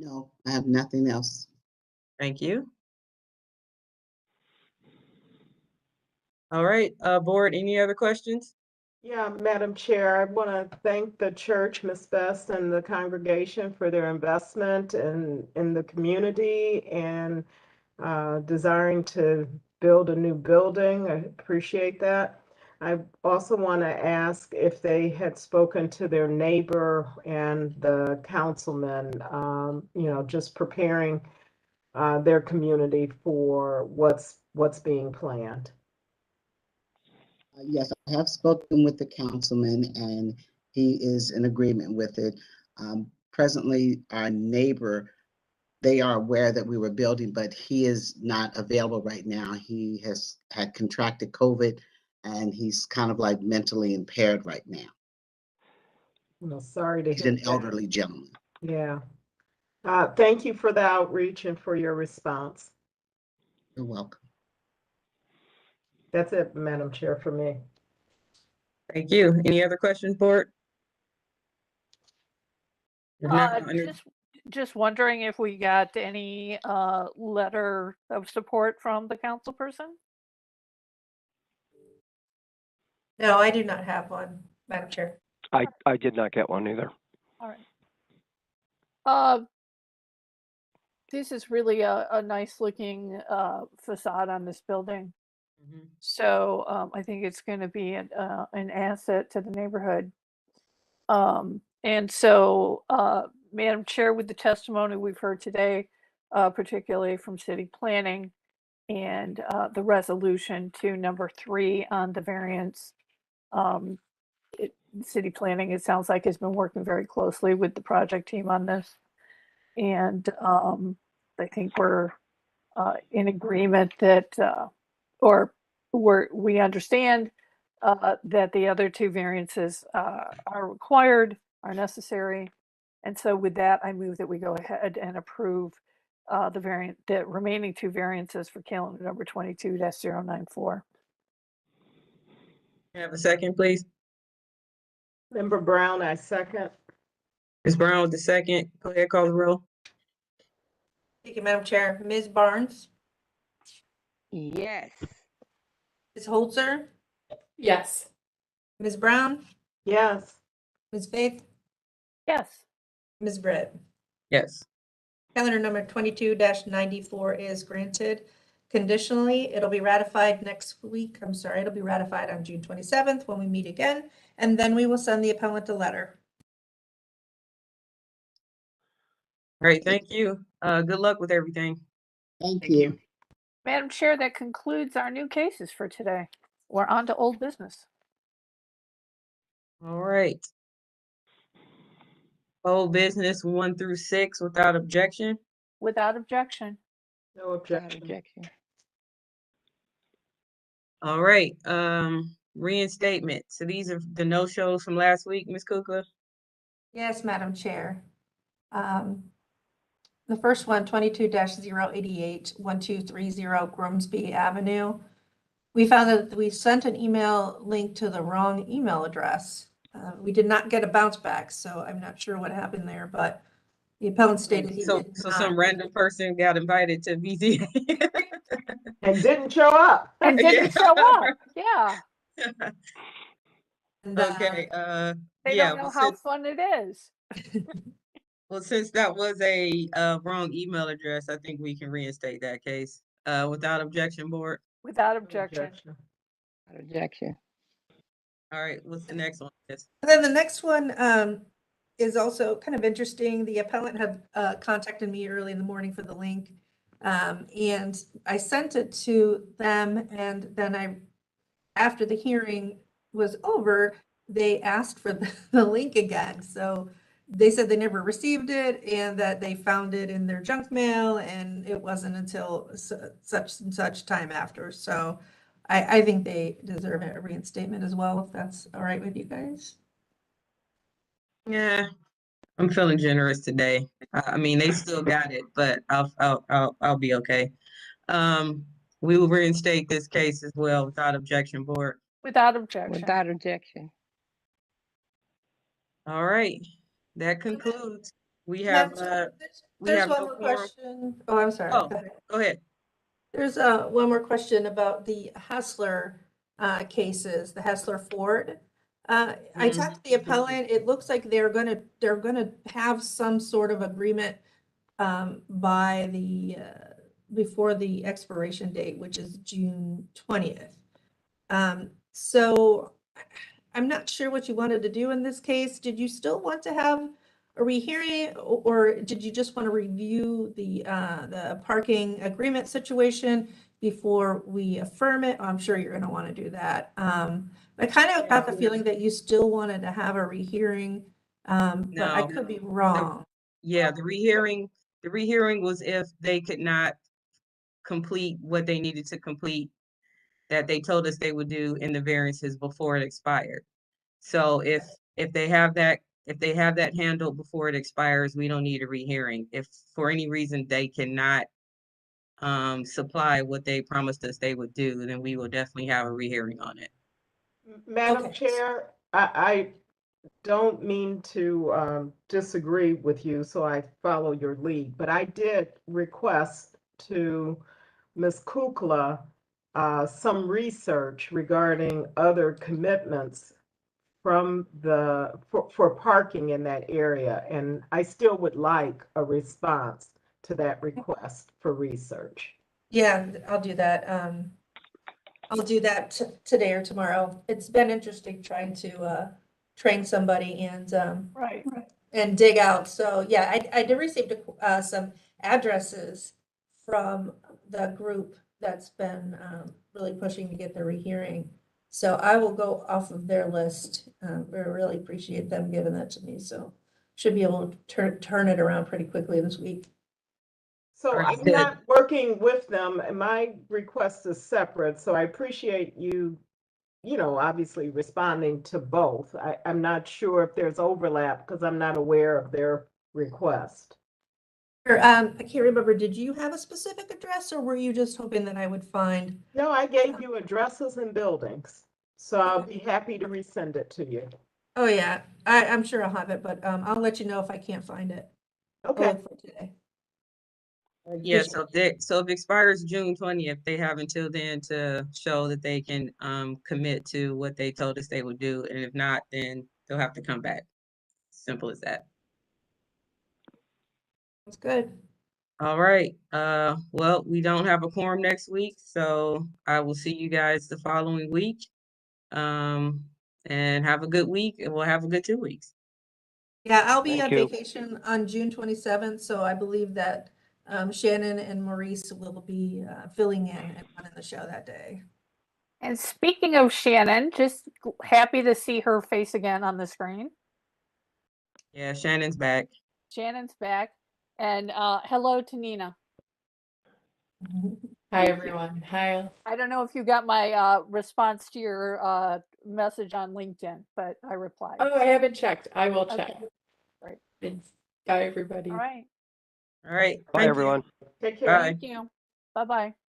No, I have nothing else. Thank you. All right, board, any other questions? Yeah, Madam Chair, I want to thank the church, Ms. Best, and the congregation for their investment in the community and desiring to build a new building. I appreciate that. I also want to ask if they had spoken to their neighbor and the councilman, just preparing their community for what's being planned. Yes, I have spoken with the councilman and he is in agreement with it. Presently, our neighbor, they are aware that we were building, but he is not available right now. He has had contracted COVID and he's kind of like mentally impaired right now. No, sorry to He's hear an that. elderly gentleman. Yeah. Thank you for the outreach and for your response. You're welcome. That's it, Madam Chair, for me. Thank you. Any other questions, board? If not, Just wondering if we got any letter of support from the council person? No, I do not have one, Madam Chair. I did not get one either. All right. This is really a nice looking facade on this building. So I think it's going to be an asset to the neighborhood. And so, Madam Chair, with the testimony we've heard today, particularly from city planning and the resolution to number 3 on the variance, city planning, it sounds like, has been working very closely with the project team on this. And I think we're in agreement that, we understand that the other 2 variances are required, are necessary. And so with that, I move that we go ahead and approve the remaining 2 variances for calendar number 22-094. Have a second, please. Member Brown, I second. Ms. Brown with the second. Go ahead, call the roll. Thank you, Madam Chair. Ms. Barnes? Yes. Ms. Holzer? Yes. Ms. Brown? Yes. Ms. Faith? Yes. Ms. Britt? Yes. Calendar number 22-94 is granted. conditionally. It'll be ratified next week. I'm sorry, it'll be ratified on June 27th when we meet again, and then we will send the appellant a letter. Great, thank you. Good luck with everything. Thank you. Madam Chair, that concludes our new cases for today. We're on to old business. All right. Old business 1 through 6 without objection. Without objection. No objection. All right, reinstatement. So these are the no-shows from last week, Ms. Kukla? Yes, Madam Chair. The first one, 22-088, 1230 Grimsby Avenue. We found that we sent an email link to the wrong email address. We did not get a bounce back, so I'm not sure what happened there, but the appellant stated he So did so not. some random person got invited to BZA. And didn't show up. And didn't show up. Yeah. And, Okay, They yeah, don't know well, how since, fun it is. well, since that was a wrong email address, I think we can reinstate that case. Without objection, board. Without objection. Without objection. All right, what's the next one? Yes. And then the next one is also kind of interesting. The appellant had contacted me early in the morning for the link. And I sent it to them, and then after the hearing was over, they asked for the link again. So they said they never received it and that they found it in their junk mail, and it wasn't until such and such time after. So I think they deserve a reinstatement as well, if that's all right with you guys. Yeah, I'm feeling generous today. I mean, they still got it, but I'll be okay. We will reinstate this case as well without objection, board. Without objection. Without objection. All right, that concludes. We have There's one no more quorum. question. Oh, I'm sorry. Oh, Go ahead. go ahead. There's one more question about the Hessler cases, the Hessler Ford. I talked to the appellant. It looks like they're gonna have some sort of agreement by the before the expiration date, which is June 20th. So I'm not sure what you wanted to do in this case. Did you still want to have a rehearing, or did you just want to review the parking agreement situation before we affirm it? I'm sure you're going to want to do that. I kind of got the feeling that you still wanted to have a rehearing, but I No. could be wrong. Yeah, the rehearing was if they could not complete what they needed to complete that they told us they would do in the variances before it expired. So if they have that handled before it expires, we don't need a rehearing. If for any reason they cannot supply what they promised us they would do, then we will definitely have a rehearing on it. Madam Chair, I don't mean to disagree with you, so I follow your lead, but I did request to Ms. Kukla some research regarding other commitments from for parking in that area, and I still would like a response to that request for research. Yeah, I'll do that. I'll do that today or tomorrow. It's been interesting trying to train somebody and Right. and dig out. So yeah, I did receive some addresses from the group that's been really pushing to get the rehearing. So I will go off of their list. We really appreciate them giving that to me. So should be able to turn it around pretty quickly this week. So I'm not working with them, and my request is separate, so I appreciate you, obviously responding to both. I'm not sure if there's overlap because I'm not aware of their request. I can't remember, did you have a specific address or were you just hoping that I would find? No, I gave you addresses and buildings, so I'll be happy to resend it to you. Oh yeah, I'm sure I'll have it, but I'll let you know if I can't find it. Okay. I'll look for today. Yeah, so if it expires June 20th, they have until then to show that they can commit to what they told us they would do, and if not, then they'll have to come back. Simple as that. That's good. All right. Well, we don't have a quorum next week, so I will see you guys the following week. And have a good week, and we'll have a good 2 weeks. Yeah, I'll be Thank on you. vacation on June 27th, so I believe that Shannon and Maurice will be filling in and running the show that day. And speaking of Shannon, just happy to see her face again on the screen. Yeah, Shannon's back. Shannon's back. And hello to Nina. Hi, everyone. Hi. I don't know if you got my response to your message on LinkedIn, but I replied. Oh, I haven't checked. I will check. Okay. Right. Thanks. Bye, everybody. All right. All right. Bye, Thank you. everyone. Take care. Bye. Thank you. Bye-bye.